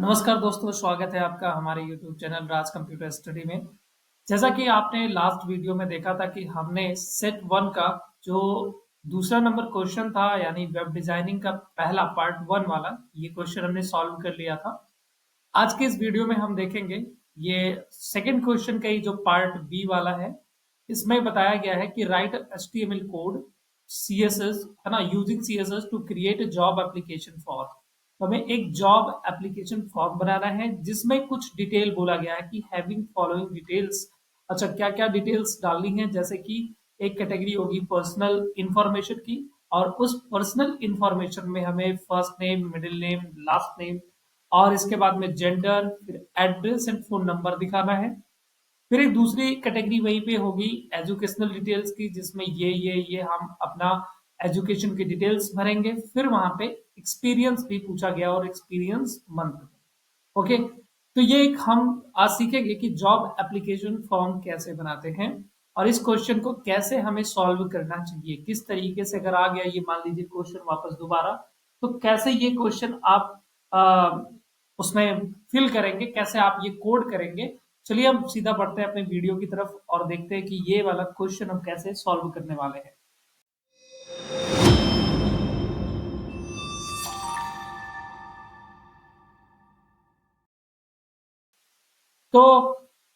नमस्कार दोस्तों, स्वागत है आपका हमारे YouTube चैनल राज कंप्यूटर स्टडी में। जैसा कि आपने लास्ट वीडियो में देखा था कि हमने सेट वन का जो दूसरा नंबर क्वेश्चन था, यानी वेब डिजाइनिंग का पहला पार्ट वन वाला, ये क्वेश्चन हमने सॉल्व कर लिया था। आज के इस वीडियो में हम देखेंगे ये सेकंड क्वेश्चन का ही जो पार्ट बी वाला है। इसमें बताया गया है कि राइट HTML कोड CSS, है ना, using CSS to create a job application for. तो हमें एक जॉब एप्लीकेशन फॉर्म बनाना है जिसमें कुछ डिटेल बोला गया है कि हैविंग फॉलोइंग डिटेल्स। अच्छा, क्या क्या डिटेल्स डालनी है? जैसे कि एक कैटेगरी होगी पर्सनल इंफॉर्मेशन की, और उस पर्सनल इंफॉर्मेशन में हमें first name, middle name, last name, और इसके बाद में जेंडर, फिर एड्रेस एंड फोन नंबर दिखाना है। फिर एक दूसरी कैटेगरी वहीं पे होगी एजुकेशनल डिटेल्स की, जिसमें ये हम अपना एजुकेशन की डिटेल्स भरेंगे। फिर वहां पे एक्सपीरियंस भी पूछा गया, और एक्सपीरियंस मंथ। ओके, तो ये एक हम आज सीखेंगे कि जॉब एप्लीकेशन फॉर्म कैसे बनाते हैं, और इस क्वेश्चन को कैसे हमें सॉल्व करना चाहिए, किस तरीके से। अगर आ गया ये मान लीजिए क्वेश्चन वापस दोबारा, तो कैसे ये क्वेश्चन आप उसमें फिल करेंगे, कैसे आप ये कोड करेंगे। चलिए हम सीधा बढ़ते हैं अपने वीडियो की तरफ और देखते हैं कि ये वाला क्वेश्चन हम कैसे सॉल्व करने वाले हैं। तो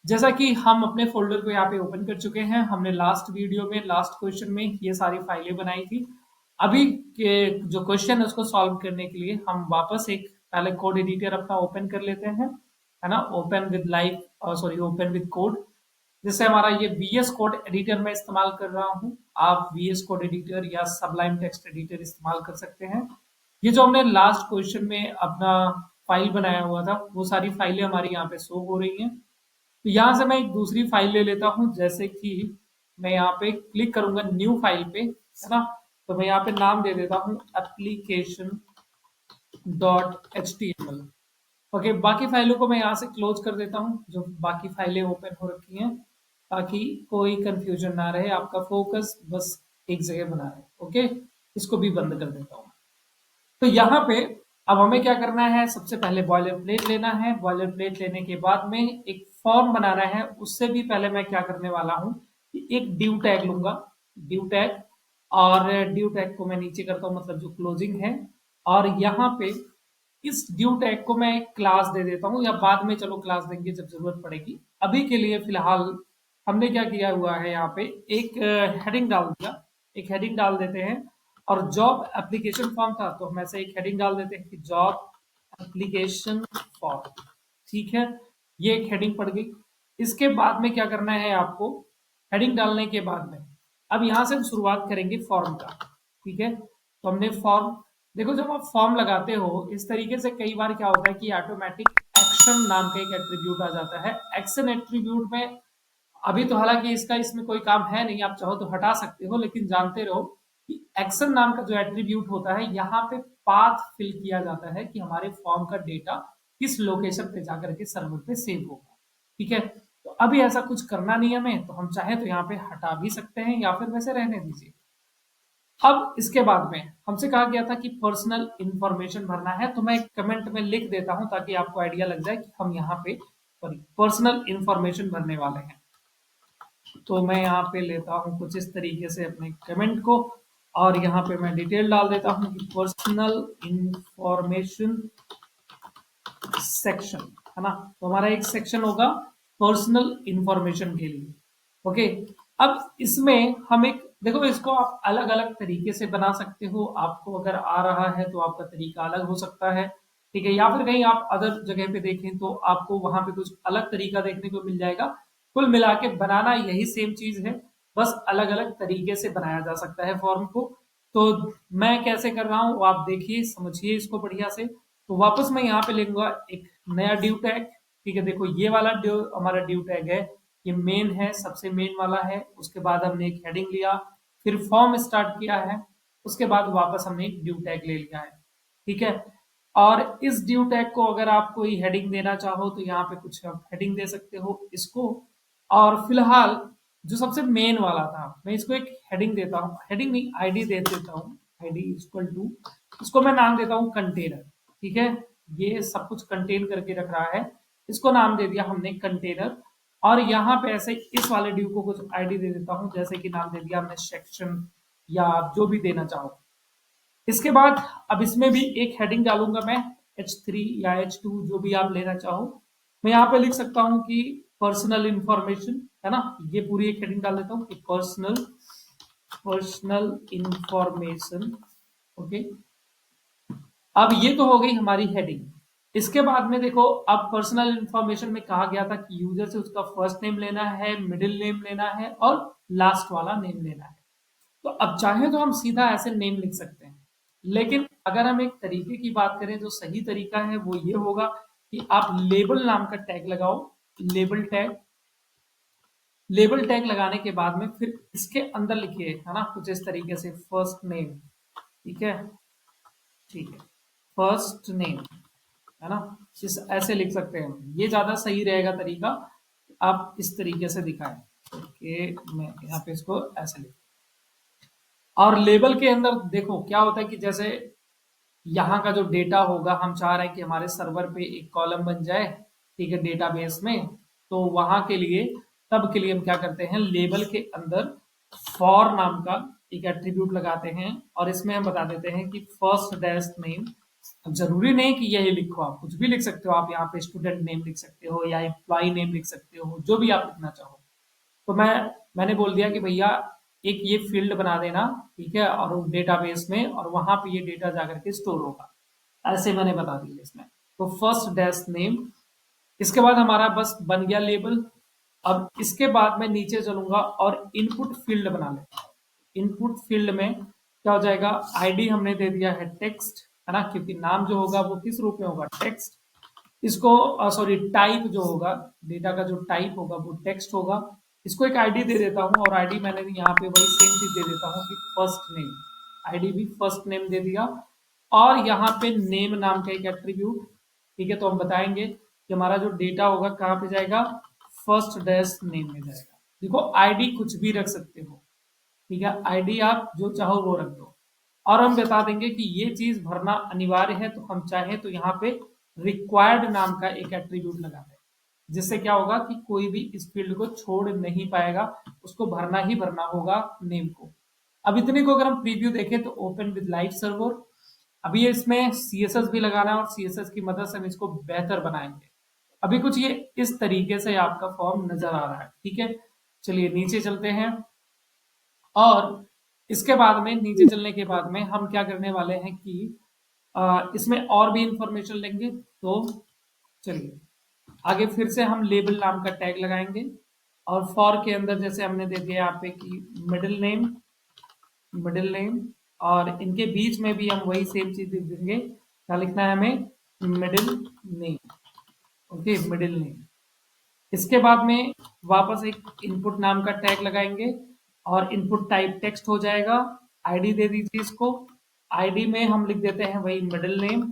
जैसा कि हम अपने फोल्डर को यहाँ पे ओपन कर चुके हैं, हमने लास्ट वीडियो में लास्ट क्वेश्चन में ये सारी फाइलें बनाई थी। अभी के जो क्वेश्चन है उसको सॉल्व करने के लिए हम वापस एक पहले कोड एडिटर अपना ओपन कर लेते हैं, है ना। Open with live, sorry, open with code. जैसे हमारा ये VS कोड एडिटर में इस्तेमाल कर रहा हूँ, आप VS कोड एडिटर या सबलाइन टेक्स्ट एडिटर इस्तेमाल कर सकते हैं। ये जो हमने लास्ट क्वेश्चन में अपना फाइल बनाया हुआ था, वो सारी फाइलें हमारी यहाँ पे शो हो रही हैं। तो यहाँ से मैं एक दूसरी फाइल ले लेता हूँ, जैसे कि मैं यहाँ पे क्लिक करूंगा न्यू फाइल पे, है ना। तो मैं यहाँ पे नाम दे देता हूँ application.html। ओके, बाकी फाइलों को मैं यहाँ से क्लोज कर देता हूँ, जो बाकी फाइलें ओपन हो रखी हैं, ताकि कोई कंफ्यूजन ना रहे, आपका फोकस बस एक जगह बना रहे। ओके, इसको भी बंद कर देता हूँ। तो यहाँ पे अब हमें क्या करना है, सबसे पहले बॉयलर प्लेट लेना है। बॉयलर प्लेट लेने के बाद में एक फॉर्म बनाना है। उससे भी पहले मैं क्या करने वाला हूँ कि एक ड्यू टैग लूंगा, ड्यू टैग। और ड्यू टैग को मैं नीचे करता हूँ, मतलब जो क्लोजिंग है। और यहाँ पे इस ड्यू टैग को मैं एक क्लास दे देता हूँ, या बाद में चलो क्लास देंगे जब जरूरत पड़ेगी। अभी के लिए फिलहाल हमने क्या किया हुआ है, यहाँ पे एक हेडिंग डाल दिया। एक हेडिंग डाल देते हैं, और जॉब एप्लीकेशन फॉर्म था तो हम ऐसे एक हेडिंग डाल देते हैं कि जॉब एप्लीकेशन फॉर्म। ठीक है, ये एक हेडिंग पड़ गई। इसके बाद में क्या करना है आपको, हेडिंग डालने के बाद में अब यहां से हम शुरुआत करेंगे फॉर्म का। ठीक है, तो हमने फॉर्म, देखो जब आप फॉर्म लगाते हो इस तरीके से, कई बार क्या होता है कि ऑटोमेटिक एक्शन नाम का एक एट्रीब्यूट आ जाता है। एक्शन एट्रीब्यूट में अभी तो हालांकि इसका इसमें कोई काम है नहीं, आप चाहो तो हटा सकते हो, लेकिन जानते रहो कि एक्शन नाम का जो एट्रीब्यूट होता है, यहाँ पे पाथ फिल किया जाता है कि हमारे फॉर्म का डेटा किस लोकेशन पे जाकर के सर्वर पे सेव होगा। ठीक है, तो अभी ऐसा कुछ करना नहीं है हमें, तो हम चाहे तो यहाँ पे हटा भी सकते हैं, या फिर वैसे रहने दीजिए। अब इसके बाद में हमसे कहा गया था कि पर्सनल इंफॉर्मेशन भरना है, तो मैं एक कमेंट में लिख देता हूं ताकि आपको आइडिया लग जाए कि हम यहाँ पे पर्सनल इंफॉर्मेशन भरने वाले हैं। तो मैं यहाँ पे लेता हूँ कुछ इस तरीके से अपने कमेंट को, और यहाँ पे मैं डिटेल डाल देता हूँ कि पर्सनल इंफॉर्मेशन सेक्शन, है ना। तो हमारा एक सेक्शन होगा पर्सनल इंफॉर्मेशन के लिए। ओके, अब इसमें हम एक, देखो इसको आप अलग अलग तरीके से बना सकते हो। आपको अगर आ रहा है तो आपका तरीका अलग हो सकता है, ठीक है, या फिर कहीं आप अदर जगह पे देखें तो आपको वहां पे कुछ अलग तरीका देखने को मिल जाएगा। कुल मिला के बनाना यही सेम चीज है, बस अलग अलग तरीके से बनाया जा सकता है फॉर्म को। तो मैं कैसे कर रहा हूँ वो आप देखिए, समझिए इसको बढ़िया से। तो वापस मैं यहाँ पे लिखूंगा एक नया ड्यू टैग। ठीक है, देखो ये वाला ड्यू हमारा ड्यू टैग है, ये मेन है, सबसे मेन वाला है। उसके बाद हमने एक हेडिंग लिया, फिर फॉर्म स्टार्ट किया है, उसके बाद वापस हमने एक ड्यू टैग ले लिया है। ठीक है, और इस ड्यू टैग को अगर आप कोई हेडिंग देना चाहो तो यहाँ पे कुछ हेडिंग दे सकते हो इसको। और फिलहाल जो सबसे मेन वाला था, मैं इसको एक हेडिंग देता हूँ, हेडिंग नहीं, आईडी दे देता हूँ। आईडी इक्वल टू, इसको मैं नाम देता हूँ कंटेनर। ठीक है, ये सब कुछ कंटेन करके रख रहा है, इसको नाम दे दिया हमने कंटेनर। और यहाँ पे ऐसे इस वाले ड्यू को कुछ आईडी दे देता हूँ, जैसे कि नाम दे दिया हमने सेक्शन, या आप जो भी देना चाहो। इसके बाद अब इसमें भी एक हेडिंग डालूंगा मैं, H3 या H2 जो भी आप लेना चाहो। मैं यहाँ पे लिख सकता हूँ कि पर्सनल इंफॉर्मेशन, है ना, ये पूरी एक हेडिंग डाल देता हूँ कि पर्सनल इंफॉर्मेशन। ओके, अब ये तो हो गई हमारी हेडिंग। इसके बाद में देखो, अब पर्सनल इंफॉर्मेशन में कहा गया था कि यूजर से उसका फर्स्ट नेम लेना है, मिडिल नेम लेना है और लास्ट वाला नेम लेना है। तो अब चाहे तो हम सीधा ऐसे नेम लिख सकते हैं, लेकिन अगर हम एक तरीके की बात करें, जो सही तरीका है वो ये होगा कि आप लेबल नाम का टैग लगाओ। लेबल टैग, लेबल टैग लगाने के बाद में फिर इसके अंदर लिखिए, है ना, कुछ इस तरीके से फर्स्ट नेम। ठीक है, ठीक है, फर्स्ट नेम, है ना, इस ऐसे लिख सकते हैं, ये ज्यादा सही रहेगा तरीका। आप इस तरीके से दिखाएं। ओके, मैं यहाँ पे इसको ऐसे लिख, और लेबल के अंदर देखो क्या होता है कि जैसे यहाँ का जो डेटा होगा, हम चाह रहे हैं कि हमारे सर्वर पे एक कॉलम बन जाए, ठीक है, डेटाबेस में। तो वहां के लिए, तब के लिए हम क्या करते हैं, लेबल के अंदर फॉर नाम का एक एट्रीब्यूट लगाते हैं, और इसमें हम बता देते हैं कि फर्स्ट डैश नेम। जरूरी नहीं कि यही लिखो, आप कुछ भी लिख सकते हो, आप यहाँ पे स्टूडेंट नेम लिख सकते हो या एम्प्लॉय नेम लिख सकते हो, जो भी आप लिखना चाहो। तो मैंने बोल दिया कि भैया एक ये फील्ड बना देना, ठीक है, और डेटाबेस में, और वहां पे ये डेटा जाकर के स्टोर होगा, ऐसे मैंने बता दिया इसमें। तो फर्स्ट डैश नेम, इसके बाद हमारा बस बन गया लेबल। अब इसके बाद मैं नीचे चलूंगा और इनपुट फील्ड बना लेता हूँ। इनपुट फील्ड में क्या हो जाएगा, आईडी हमने दे दिया है टेक्स्ट, है ना, क्योंकि नाम जो होगा वो किस रूप में होगा, टेक्स्ट। इसको सॉरी, टाइप जो होगा, डेटा का जो टाइप होगा वो टेक्स्ट होगा। इसको एक आईडी दे देता हूँ, और आईडी मैंने यहाँ पे वही सेम चीज दे देता हूँ कि फर्स्ट नेम। आईडी भी फर्स्ट नेम दे दिया, और यहाँ पे नेम नाम का एक एट्रीब्यूट। ठीक है, तो हम बताएंगे कि हमारा जो डेटा होगा कहाँ पे जाएगा, फर्स्ट डैश नेम में जाएगा। देखो, आईडी कुछ भी रख सकते हो, ठीक है, आईडी आप जो चाहो वो रख दो। और हम बता देंगे कि ये चीज भरना अनिवार्य है, तो हम चाहें तो यहाँ पे रिक्वायर्ड नाम का एक एट्रीब्यूट लगा दें, जिससे क्या होगा कि कोई भी इस फील्ड को छोड़ नहीं पाएगा, उसको भरना ही भरना होगा नेम को। अब इतने को अगर हम प्रीव्यू देखें तो ओपन विद लाइव सर्वर। अभी ये इसमें सीएसएस भी लगाना है, और सीएसएस की मदद से हम इसको बेहतर बनाएंगे। अभी कुछ ये इस तरीके से आपका फॉर्म नजर आ रहा है, ठीक है। चलिए नीचे चलते हैं, और इसके बाद में नीचे चलने के बाद में हम क्या करने वाले हैं कि इसमें और भी इंफॉर्मेशन लेंगे। तो चलिए आगे फिर से हम लेबल नाम का टैग लगाएंगे, और फॉर के अंदर जैसे हमने दे दिया यहाँ पे कि मिडिल नेम, मिडिल नेम, और इनके बीच में भी हम वही सेम चीज लिख देंगे। क्या लिखना है हमें, middle name. Okay, middle name. इसके बाद में वापस एक इनपुट नाम का टैग लगाएंगे, और इनपुट टाइप टेक्स्ट हो जाएगा। आईडी दे दीजिए इसको, आईडी में हम लिख देते हैं वही मिडिल नेम।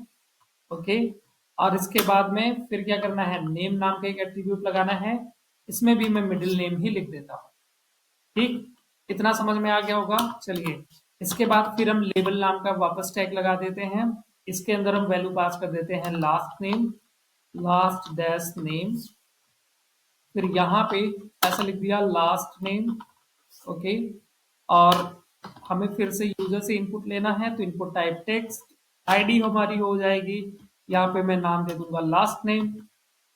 ओके, और इसके बाद में फिर क्या करना है, नेम नाम का एक एट्रीब्यूट लगाना है, इसमें भी मैं मिडिल नेम ही लिख देता हूँ। ठीक, इतना समझ में आ गया होगा। चलिए इसके बाद फिर हम लेबल नाम का वापस टैग लगा देते हैं। इसके अंदर हम वैल्यू पास कर देते हैं last name, last dash name. फिर यहाँ पे ऐसा लिख दिया लास्ट नेम। ओके, और हमें फिर से यूजर से इनपुट लेना है, तो इनपुट टाइप टेक्स्ट। आईडी हमारी हो जाएगी, यहाँ पे मैं नाम दे दूंगा लास्ट नेम,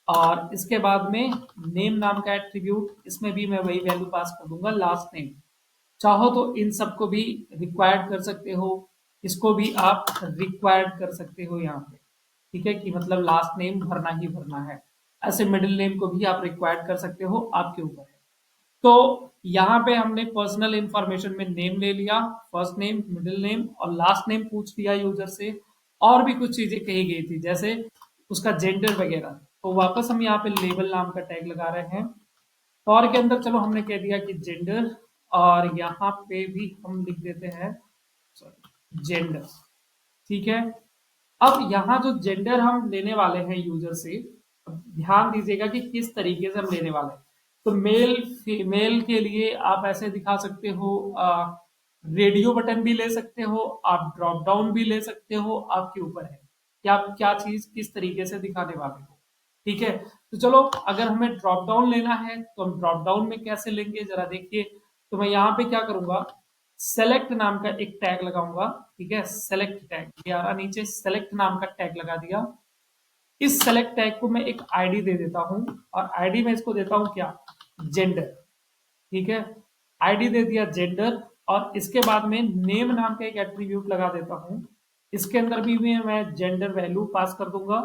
और इसके बाद में नेम नाम का एट्रीब्यूट, इसमें भी मैं वही वैल्यू पास कर दूंगा लास्ट नेम। चाहो तो इन सबको भी रिक्वायर्ड कर सकते हो, इसको भी आप रिक्वायर्ड कर सकते हो यहाँ पे, ठीक है, कि मतलब लास्ट नेम भरना ही भरना है। ऐसे मिडिल नेम को भी आप रिक्वायर्ड कर सकते हो, आपके ऊपर है। तो यहाँ पे हमने पर्सनल इंफॉर्मेशन में नेम ले लिया, फर्स्ट नेम, मिडिल नेम और लास्ट नेम पूछ लिया यूजर से। और भी कुछ चीजें कही गई थी, जैसे उसका जेंडर वगैरह। तो वापस हम यहाँ पे लेबल नाम का टैग लगा रहे हैं। फॉर के अंदर चलो हमने कह दिया कि जेंडर, और यहाँ पे भी हम लिख देते हैं सॉरी जेंडर। ठीक है, अब यहाँ जो जेंडर हम लेने वाले हैं यूजर से, ध्यान दीजिएगा कि किस तरीके से हम लेने वाले हैं। तो मेल फीमेल के लिए आप ऐसे दिखा सकते हो, रेडियो बटन भी ले सकते हो, आप ड्रॉप डाउन भी ले सकते हो, आपके ऊपर है। क्या क्या चीज किस तरीके से दिखाने वाले हो। ठीक है, तो चलो अगर हमें ड्रॉप डाउन लेना है तो हम ड्रॉप डाउन में कैसे लेंगे जरा देखिए। तो मैं यहाँ पे क्या करूंगा, सेलेक्ट नाम का एक टैग लगाऊंगा। ठीक है, सेलेक्ट टैग ये आ रहा नीचे, सेलेक्ट नाम का टैग लगा दिया। इस सेलेक्ट टैग को मैं एक आईडी दे देता हूं, और आईडी में इसको देता हूं क्या, जेंडर। ठीक है, आईडी दे दिया जेंडर, और इसके बाद में नेम नाम का एक एट्रीब्यूट लगा देता हूं। इसके अंदर भी मैं जेंडर वैल्यू पास कर दूंगा,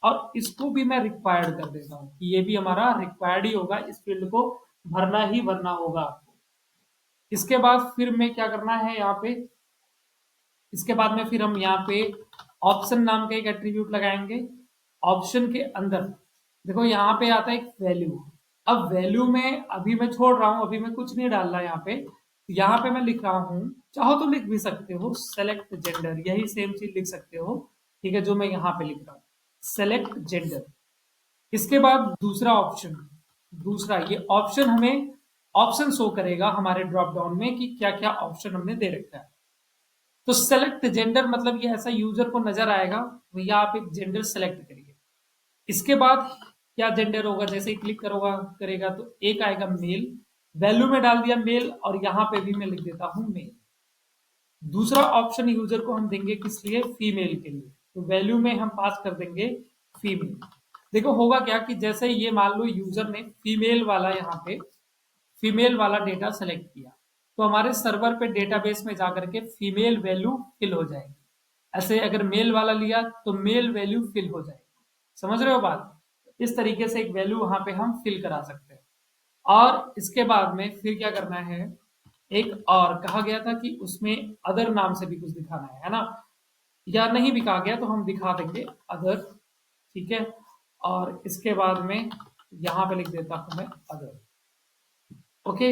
और इसको भी मैं रिक्वायर्ड कर देता हूं कि ये भी हमारा रिक्वायर्ड ही होगा, इस फील्ड को भरना ही भरना होगा आपको। इसके बाद फिर मैं क्या करना है यहाँ पे, इसके बाद में फिर हम यहाँ पे ऑप्शन नाम का एक एट्रीब्यूट लगाएंगे। ऑप्शन के अंदर देखो यहाँ पे आता है एक वैल्यू। अब वैल्यू में अभी मैं छोड़ रहा हूं, अभी मैं कुछ नहीं डाल रहा यहाँ पे। यहाँ पे मैं लिख रहा हूं, चाहो तो लिख भी सकते हो सेलेक्ट जेंडर, यही सेम चीज लिख सकते हो। ठीक है, जो मैं यहाँ पे लिख रहा हूँ सेलेक्ट जेंडर। इसके बाद दूसरा ऑप्शन, दूसरा ये ऑप्शन हमें ऑप्शन शो करेगा हमारे ड्रॉप डाउन में कि क्या क्या ऑप्शन हमने दे रखा है। तो सेलेक्ट जेंडर मतलब ये ऐसा यूजर को नजर आएगा, भैया आप एक जेंडर सेलेक्ट करिए। इसके बाद क्या जेंडर होगा, जैसे ही क्लिक करोगा करेगा तो एक आएगा मेल, वैल्यू में डाल दिया मेल, और यहां पे भी मैं लिख देता हूं मेल। दूसरा ऑप्शन यूजर को हम देंगे किस लिए, फीमेल के लिए, तो वैल्यू में हम पास कर देंगे फीमेल। देखो होगा क्या कि जैसे ये मान लो यूजर ने फीमेल वाला यहाँ पे फीमेल वाला डेटा सेलेक्ट किया, तो हमारे सर्वर पे डेटाबेस में जाकर के फीमेल वैल्यू फिल हो जाएगी। ऐसे अगर मेल वाला लिया तो मेल वैल्यू फिल हो जाएगी। समझ रहे हो बात, इस तरीके से एक वैल्यू वहां पे हम फिल करा सकते हैं। और इसके बाद में फिर क्या करना है, एक और कहा गया था कि उसमें अदर नाम से भी कुछ दिखाना है ना, या नहीं भी कहा गया तो हम दिखा देंगे अदर। ठीक है, और इसके बाद में यहां पे लिख देता हूं मैं अदर। ओके,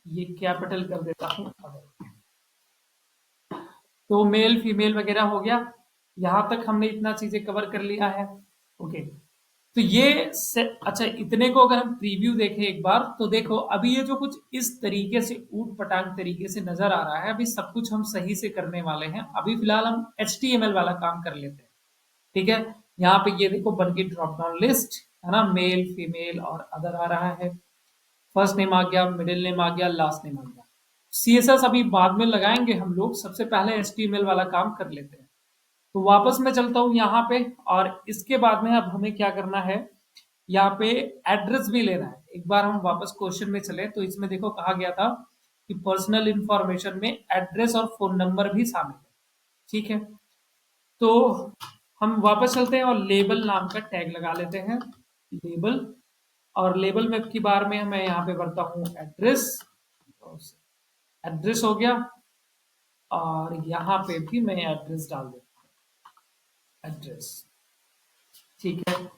ये कैपिटल कर देता हूं अदर। तो मेल फीमेल वगैरह हो गया, यहां तक हमने इतना चीजें कवर कर लिया है। ओके, तो ये अच्छा, इतने को अगर हम प्रीव्यू देखें एक बार तो देखो अभी ये जो कुछ इस तरीके से ऊट पटांग तरीके से नजर आ रहा है, अभी सब कुछ हम सही से करने वाले हैं। अभी फिलहाल हम HTML वाला काम कर लेते हैं। ठीक है, यहाँ पे ये देखो बन गई ड्रॉप डाउन लिस्ट, है ना, मेल फीमेल और अदर आ रहा है। फर्स्ट नेम आ गया, मिडिल नेम आ गया, लास्ट नेम आ गया। CSS अभी बाद में लगाएंगे हम लोग, सबसे पहले HTML वाला काम कर लेते हैं। तो वापस मैं चलता हूं यहाँ पे, और इसके बाद में अब हमें क्या करना है, यहाँ पे एड्रेस भी लेना है। एक बार हम वापस क्वेश्चन में चले तो इसमें देखो कहा गया था कि पर्सनल इंफॉर्मेशन में एड्रेस और फोन नंबर भी शामिल है। ठीक है, तो हम वापस चलते हैं और लेबल नाम का टैग लगा लेते हैं, लेबल। और लेबल में की बार में मैं यहाँ पे भरता हूँ एड्रेस, एड्रेस हो गया, और यहाँ पे भी मैं एड्रेस डाल देता हूँ, एड्रेस। ठीक है,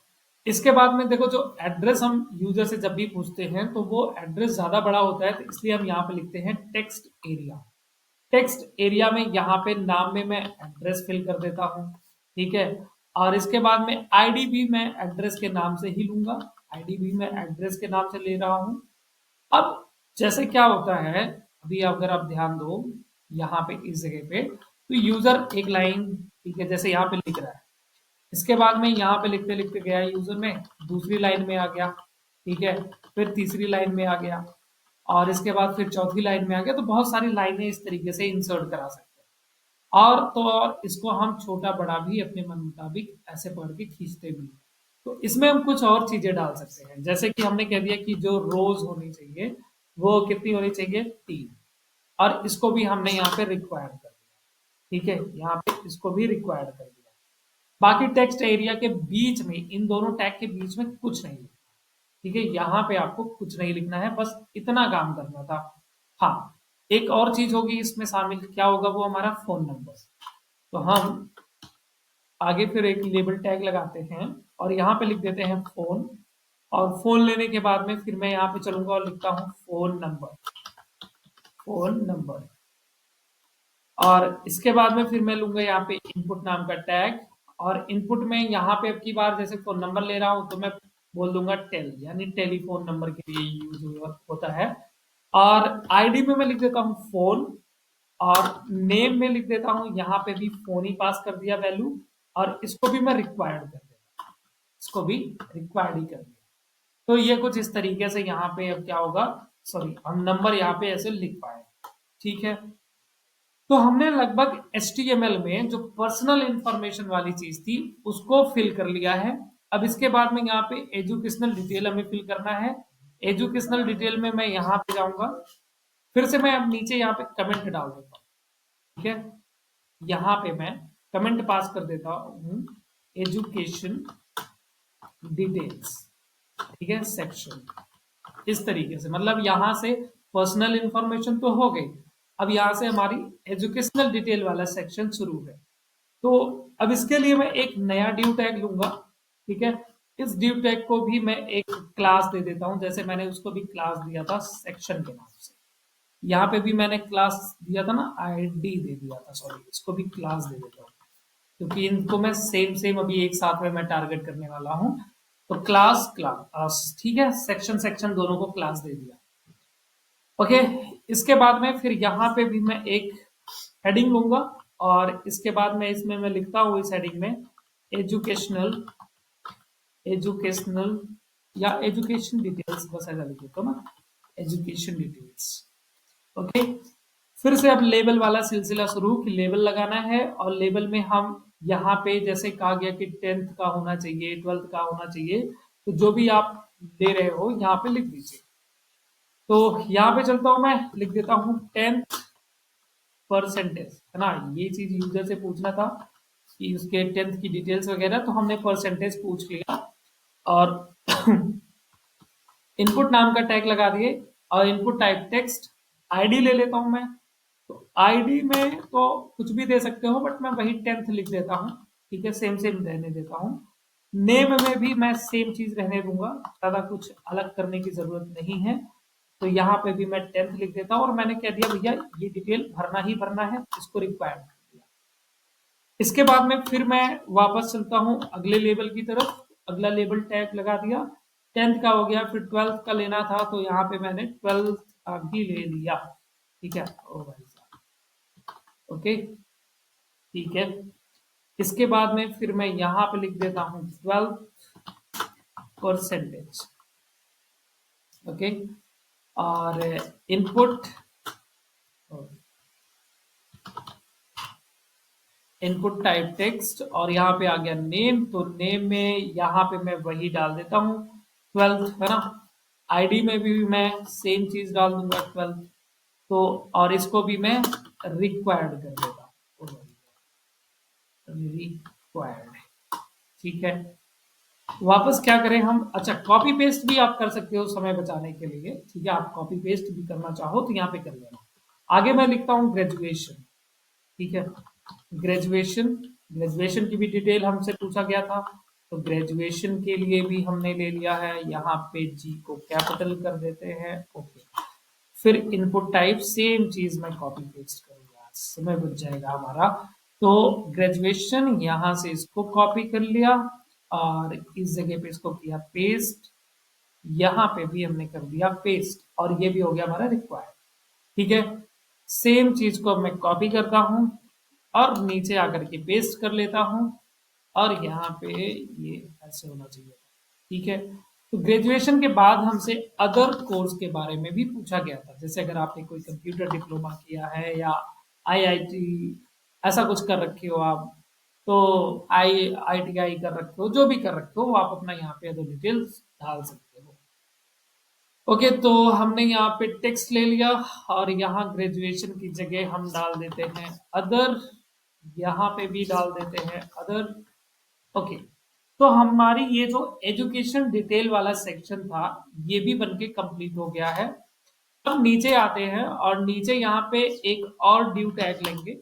इसके बाद में देखो जो एड्रेस हम यूजर से जब भी पूछते हैं तो वो एड्रेस ज्यादा बड़ा होता है, तो इसलिए हम यहाँ पे लिखते हैं टेक्स्ट एरिया। टेक्स्ट एरिया में यहाँ पे नाम में मैं एड्रेस फिल कर देता हूँ। ठीक है, और इसके बाद में आईडी भी मैं एड्रेस के नाम से ही लूंगा, आईडी भी मैं एड्रेस के नाम से ले रहा हूँ। अब जैसे क्या होता है, अभी अगर आप ध्यान दो यहाँ पे इस जगह पे, तो यूजर एक लाइन, ठीक है, जैसे यहाँ पे लिख रहा है, इसके बाद में यहाँ पे लिखते लिखते गया यूजर में, दूसरी लाइन में आ गया। ठीक है, फिर तीसरी लाइन में आ गया, और इसके बाद फिर चौथी लाइन में आ गया। तो बहुत सारी लाइनें इस तरीके से इंसर्ट करा सकते हैं। और तो और इसको हम छोटा बड़ा भी अपने मन मुताबिक ऐसे पढ़ के खींचते भी हैं। तो इसमें हम कुछ और चीजें डाल सकते हैं, जैसे कि हमने कह दिया कि जो रोज होनी चाहिए वो कितनी होनी चाहिए, 3, और इसको भी हमने यहाँ पे रिक्वायर कर दिया। ठीक है, यहाँ पे इसको भी रिक्वायर कर दिया। बाकी टेक्स्ट एरिया के बीच में, इन दोनों टैग के बीच में कुछ नहीं लिखना। ठीक है, यहाँ पे आपको कुछ नहीं लिखना है, बस इतना काम करना था। हाँ, एक और चीज होगी इसमें शामिल, क्या होगा, वो हमारा फोन नंबर। तो हम आगे फिर एक लेबल टैग लगाते हैं, और यहाँ पे लिख देते हैं फोन, और फोन लेने के बाद में फिर मैं यहाँ पे चलूंगा और लिखता हूँ फोन नंबर, फोन नंबर। और इसके बाद में फिर मैं लूंगा यहाँ पे इनपुट नाम का टैग, और इनपुट में यहाँ पे अब की बार जैसे फोन नंबर ले रहा हूं तो मैं बोल दूंगा टेल, यानी टेलीफोन नंबर के लिए यूज होता है। और आईडी में मैं लिख देता हूँ फोन, और नेम में लिख देता हूँ, यहाँ पे भी फोन ही पास कर दिया वैल्यू। और इसको भी मैं रिक्वायर्ड कर देता हूँ, इसको भी रिक्वायर्ड ही कर दिया। तो ये कुछ इस तरीके से यहाँ पे अब क्या होगा, सॉरी हम नंबर यहाँ पे ऐसे लिख पाए। ठीक है, तो हमने लगभग HTML में जो पर्सनल इंफॉर्मेशन वाली चीज थी उसको फिल कर लिया है। अब इसके बाद में यहाँ पे एजुकेशनल डिटेल हमें फिल करना है। एजुकेशनल डिटेल में मैं यहाँ पे जाऊंगा, फिर से मैं अब नीचे यहाँ पे कमेंट डाल देता हूँ। ठीक है, यहाँ पे मैं कमेंट पास कर देता हूँ, एजुकेशन डिटेल्स, ठीक है, सेक्शन। इस तरीके से मतलब यहां से पर्सनल इंफॉर्मेशन तो हो गई, अब यहां से हमारी एजुकेशनल डिटेल वाला सेक्शन शुरू है। तो अब इसके लिए मैं एक नया ड्यू टैग लूंगा। ठीक है, इस ड्यू टैग को भी मैं एक क्लास दे देता हूं, जैसे मैंने उसको भी क्लास दिया था सेक्शन के नाम से। यहाँ पे भी मैंने क्लास दिया था ना, आईडी दे दिया था, सॉरी इसको भी क्लास दे देता हूँ, क्योंकि इनको मैं सेम सेम अभी एक साथ में मैं टारगेट करने वाला हूं। तो क्लास क्लास, ठीक है, सेक्शन सेक्शन दोनों को क्लास दे दिया। ओके, इसके बाद में फिर यहाँ पे भी मैं एक हेडिंग लूंगा, और इसके बाद में इसमें मैं लिखता हूँ इस हेडिंग में एजुकेशनल, एजुकेशनल या एजुकेशन डिटेल्स, बस ऐसा लिख देता हूँ ना, एजुकेशन डिटेल्स। ओके, फिर से अब लेबल वाला सिलसिला शुरू कि लेबल लगाना है, और लेबल में हम यहाँ पे जैसे कहा गया कि 10th का होना चाहिए, 12th का होना चाहिए, तो जो भी आप ले रहे हो यहाँ पे लिख दीजिए। तो यहाँ पे चलता हूं, मैं लिख देता हूँ 10th परसेंटेज, है ना। ये चीज यूजर से पूछना था कि उसके 10th की डिटेल्स वगैरह, तो हमने परसेंटेज पूछ लिया, और इनपुट नाम का टैग लगा दिए, और इनपुट टाइप टेक्स्ट। आईडी ले लेता हूं मैं, तो आईडी में तो कुछ भी दे सकते हो, बट मैं वही 10th लिख देता हूँ। ठीक है, सेम सेम रहने देता हूँ। नेम में भी मैं सेम चीज रहने दूंगा, ज्यादा कुछ अलग करने की जरूरत नहीं है। तो यहाँ पे भी मैं 10th लिख देता हूँ, और मैंने कह दिया भैया ये डिटेल भरना ही भरना है, इसको रिक्वायर्ड कर दिया। इसके बाद में फिर मैं वापस चलता हूँ अगले लेवल की तरफ, अगला लेवल टैग लगा दिया। 10th का हो गया, फिर 12th का लेना था, तो यहाँ पे मैंने 12th भी ले लिया। ठीक है, ओ भाई साहब, ओके, ठीक है। इसके बाद में फिर मैं यहाँ पे लिख देता हूँ 12%। ओके, और इनपुट, इनपुट टाइप टेक्स्ट, और यहाँ पे आ गया नेम, तो नेम में यहाँ पे मैं वही डाल देता हूँ 12th, है ना। आईडी में भी मैं सेम चीज डाल दूंगा 12th। तो और इसको भी मैं रिक्वायर्ड कर देता हूँ, रिक्वायर्ड। ठीक है, वापस क्या करें हम, अच्छा कॉपी पेस्ट भी आप कर सकते हो समय बचाने के लिए। ठीक है, आप कॉपी पेस्ट भी करना चाहो तो यहाँ पे कर लेना। आगे मैं लिखता हूँ ग्रेजुएशन। ठीक है, ग्रेजुएशन, ग्रेजुएशन की भी डिटेल हमसे पूछा गया था, तो ग्रेजुएशन के लिए भी हमने ले लिया है। यहाँ पे जी को कैपिटल कर देते हैं। ओके, फिर इनपुट टाइप सेम चीज मैं कॉपी पेस्ट करूंगा, समय बच जाएगा हमारा। तो ग्रेजुएशन यहाँ से इसको कॉपी कर लिया, और इस जगह पे इसको किया पेस्ट, यहाँ पे भी हमने कर दिया पेस्ट, और ये भी हो गया हमारा रिक्वायर्ड। ठीक है, सेम चीज को मैं कॉपी करता हूं, और नीचे आकर के पेस्ट कर लेता हूं, और यहाँ पे ये ऐसे होना चाहिए। ठीक है, तो ग्रेजुएशन के बाद हमसे अदर कोर्स के बारे में भी पूछा गया था, जैसे अगर आपने कोई कंप्यूटर डिप्लोमा किया है, या IIT ऐसा कुछ कर रखे हो आप, तो ITI कर रखे हो, जो भी कर रखे हो, वो आप अपना यहाँ पे अदर डिटेल्स डाल सकते हो। ओके, तो हमने यहाँ पे टेक्स्ट ले लिया, और यहाँ ग्रेजुएशन की जगह हम डाल देते हैं अदर, यहाँ पे भी डाल देते हैं अदर। ओके, तो हमारी ये जो एजुकेशन डिटेल वाला सेक्शन था, ये भी बनके कंप्लीट हो गया है। अब नीचे आते हैं, और नीचे यहाँ पे एक और ड्यू टैग लेंगे,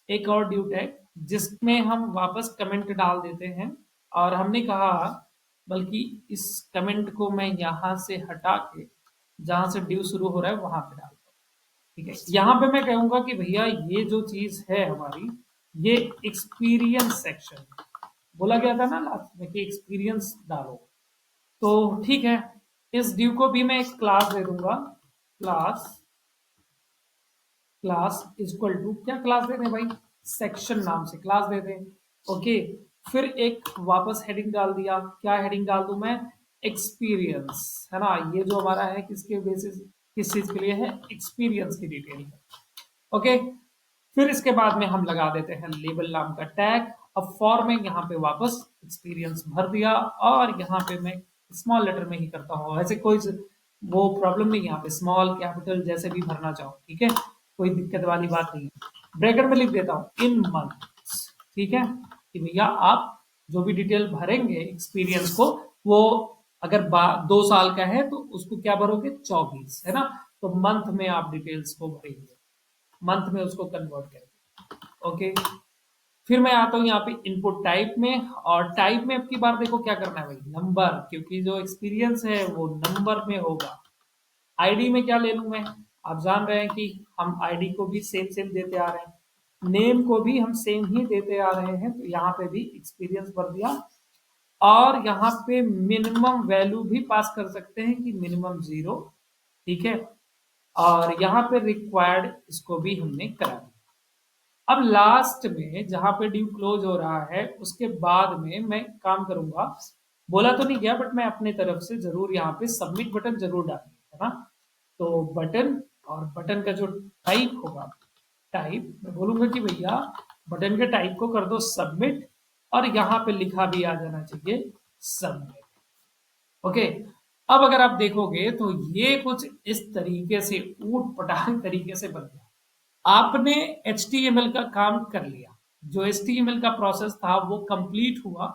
एक और ड्यू टैग, जिसमें हम वापस कमेंट डाल देते हैं। और हमने कहा, बल्कि इस कमेंट को मैं यहाँ से हटा के जहां से ड्यू शुरू हो रहा है वहां पे डालता हूँ। ठीक है, यहाँ पे मैं कहूंगा कि भैया ये जो चीज है हमारी, ये एक्सपीरियंस सेक्शन है। बोला गया था ना लास्ट में कि एक्सपीरियंस डालो, तो ठीक है, इस ड्यू को भी मैं एक क्लास दे दूंगा। क्लास, क्लास इक्वल टू क्या क्लास दे दें भाई, सेक्शन नाम से क्लास दे दें। ओके, फिर एक वापस हेडिंग डाल दिया। क्या हेडिंग डाल दूं मैं? एक्सपीरियंस, है ना। ये जो हमारा है किसके बेसिस, किस चीज के लिए है? एक्सपीरियंस की डिटेल है। ओके, फिर इसके बाद में हम लगा देते हैं लेबल नाम का टैग। अब फॉर में यहाँ पे वापस एक्सपीरियंस भर दिया, और यहाँ पे मैं स्मॉल लेटर में ही करता हूँ। ऐसे कोई वो प्रॉब्लम नहीं, यहाँ पे स्मॉल कैपिटल जैसे भी भरना चाहो, ठीक है, कोई दिक्कत वाली बात नहीं है। ब्रैकेट में लिख देता हूँ इन मंथ्स, ठीक है, कि भैया आप जो भी डिटेल भरेंगे एक्सपीरियंस को, वो अगर 2 साल का है तो उसको क्या भरोगे? 24, है ना। तो मंथ में आप डिटेल्स को भरेंगे, मंथ में उसको कन्वर्ट करेंगे। ओके, फिर मैं आता हूँ यहाँ पे इनपुट टाइप में, और टाइप में अब की बार देखो क्या करना है भाई, नंबर, क्योंकि जो एक्सपीरियंस है वो नंबर में होगा। आईडी में क्या ले लूं मैं? आप जान रहे हैं कि हम आईडी को भी सेम सेम देते आ रहे हैं, नेम को भी हम सेम ही देते आ रहे हैं, तो यहाँ पे भी एक्सपीरियंस भर दिया। और यहाँ पे मिनिमम वैल्यू भी पास कर सकते हैं कि मिनिमम 0, ठीक है। और यहाँ पे रिक्वायर्ड इसको भी हमने करा दिया। अब लास्ट में जहां पे ड्यू क्लोज हो रहा है उसके बाद में मैं काम करूंगा, बोला तो नहीं गया बट मैं अपने तरफ से जरूर यहाँ पे सबमिट बटन जरूर डालूंगा, है ना। तो बटन, और बटन का जो टाइप होगा, टाइप मैं बोलूंगा कि भैया बटन के टाइप को कर दो सबमिट, और यहाँ पे लिखा भी आ जाना चाहिए सबमिट। ओके, अब अगर आप देखोगे तो ये कुछ इस तरीके से ऊट पटांग तरीके से बन गया। आपने HTML का काम कर लिया, जो HTML का प्रोसेस था वो कंप्लीट हुआ।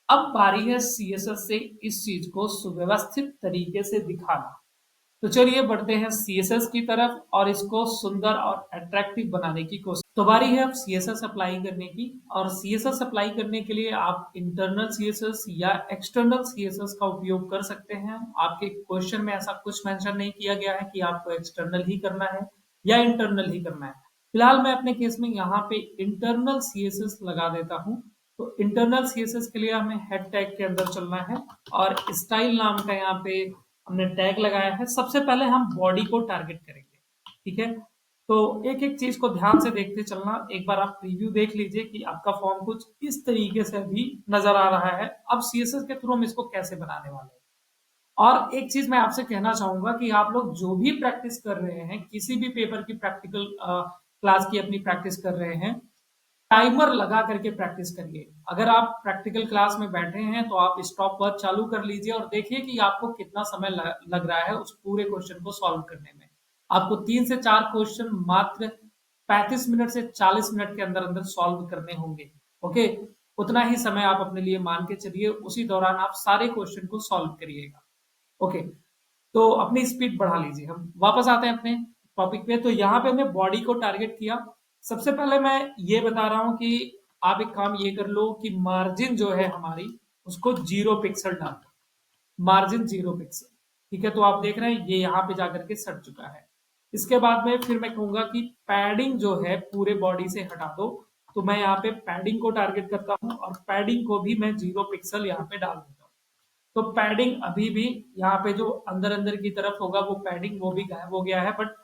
अब बारी है CSS से इस चीज को सुव्यवस्थित तरीके से दिखाना। तो चलिए बढ़ते हैं CSS की तरफ और इसको सुंदर और अट्रैक्टिव बनाने की कोशिश। तो बारी है अब CSS अप्लाई करने की, और CSS अप्लाई करने के लिए आप इंटरनल CSS या एक्सटर्नल CSS का उपयोग कर सकते हैं। आपके क्वेश्चन में ऐसा कुछ मेंशन नहीं किया गया है कि आपको एक्सटर्नल ही करना है या इंटरनल ही करना है। फिलहाल मैं अपने केस में यहाँ पे इंटरनल CSS लगा देता हूँ। तो इंटरनल CSS के लिए हमें हेड टैग के अंदर चलना है, और स्टाइल नाम का यहाँ पे हमने टैग लगाया है। सबसे पहले हम बॉडी को टारगेट करेंगे, ठीक है। तो एक एक चीज को ध्यान से देखते चलना। एक बार आप प्रीव्यू देख लीजिए कि आपका फॉर्म कुछ इस तरीके से भी नजर आ रहा है। अब CSS के थ्रू हम इसको कैसे बनाने वाले हैं। और एक चीज मैं आपसे कहना चाहूंगा कि आप लोग जो भी प्रैक्टिस कर रहे हैं, किसी भी पेपर की प्रैक्टिकल क्लास की अपनी प्रैक्टिस कर रहे हैं, टाइमर लगा करके प्रैक्टिस करिए। अगर आप प्रैक्टिकल क्लास में बैठे हैं तो आप स्टॉप वॉच चालू कर लीजिए और देखिए कि आपको कितना समय लग रहा है उस पूरे क्वेश्चन को सॉल्व करने में। आपको 3 से 4 क्वेश्चन मात्र 35 मिनट से 40 मिनट के अंदर अंदर सॉल्व करने होंगे। ओके, उतना ही समय आप अपने लिए मान के चलिए, उसी दौरान आप सारे क्वेश्चन को सॉल्व करिएगा। ओके, तो अपनी स्पीड बढ़ा लीजिए। हम वापस आते हैं अपने टॉपिक पे। तो यहाँ पे हमने बॉडी को टारगेट किया। सबसे पहले मैं ये बता रहा हूं कि आप एक काम ये कर लो कि मार्जिन जो है हमारी, उसको 0 पिक्सल डाल दो। मार्जिन 0 पिक्सल, ठीक है। तो आप देख रहे हैं ये यहाँ पे जाकर के सट चुका है। इसके बाद में फिर मैं कहूंगा कि पैडिंग जो है पूरे बॉडी से हटा दो। तो मैं यहाँ पे पैडिंग को टारगेट करता हूँ, और पैडिंग को भी मैं 0 पिक्सल यहाँ पे डाल देता हूँ। तो पैडिंग अभी भी यहाँ पे जो अंदर अंदर की तरफ होगा वो पैडिंग वो भी गायब हो गया है, बट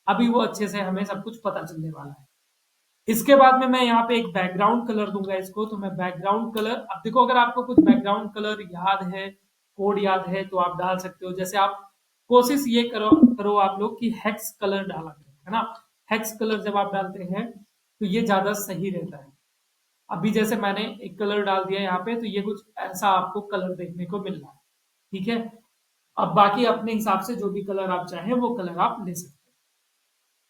अभी वो अच्छे से हमें सब कुछ पता चलने वाला है। इसके बाद में मैं यहाँ पे एक बैकग्राउंड कलर दूंगा इसको। तो मैं बैकग्राउंड कलर, अब देखो अगर आपको कुछ बैकग्राउंड कलर याद है, कोड याद है, तो आप डाल सकते हो। जैसे आप कोशिश ये करो करो आप लोग कि हेक्स कलर डाला करें, है ना। हेक्स कलर जब आप डालते हैं तो ये ज्यादा सही रहता है। अभी जैसे मैंने एक कलर डाल दिया यहाँ पे, तो ये कुछ ऐसा आपको कलर देखने को मिल रहा है, ठीक है। अब बाकी अपने हिसाब से जो भी कलर आप चाहें वो कलर आप ले सकते हैं।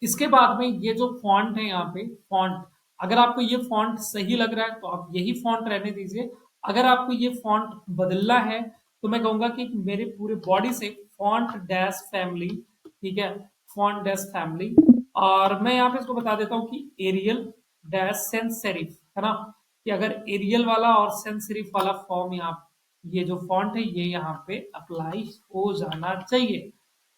इसके बाद में ये जो फॉन्ट है यहाँ पे, फॉन्ट, अगर आपको ये फॉन्ट सही लग रहा है तो आप यही फॉन्ट रहने दीजिए। अगर आपको ये फॉन्ट बदलना है तो मैं कहूंगा कि मेरे पूरे बॉडी से फॉन्ट डैश फैमिली, ठीक है, फॉन्ट डैश फैमिली। और मैं यहाँ पे इसको बता देता हूँ कि एरियल डैश सेंस सेरिफ, है ना। कि अगर एरियल वाला और सेंस सेरिफ वाला फॉर्म यहाँ, ये जो फॉन्ट है ये यहाँ पे अप्लाई हो जाना चाहिए।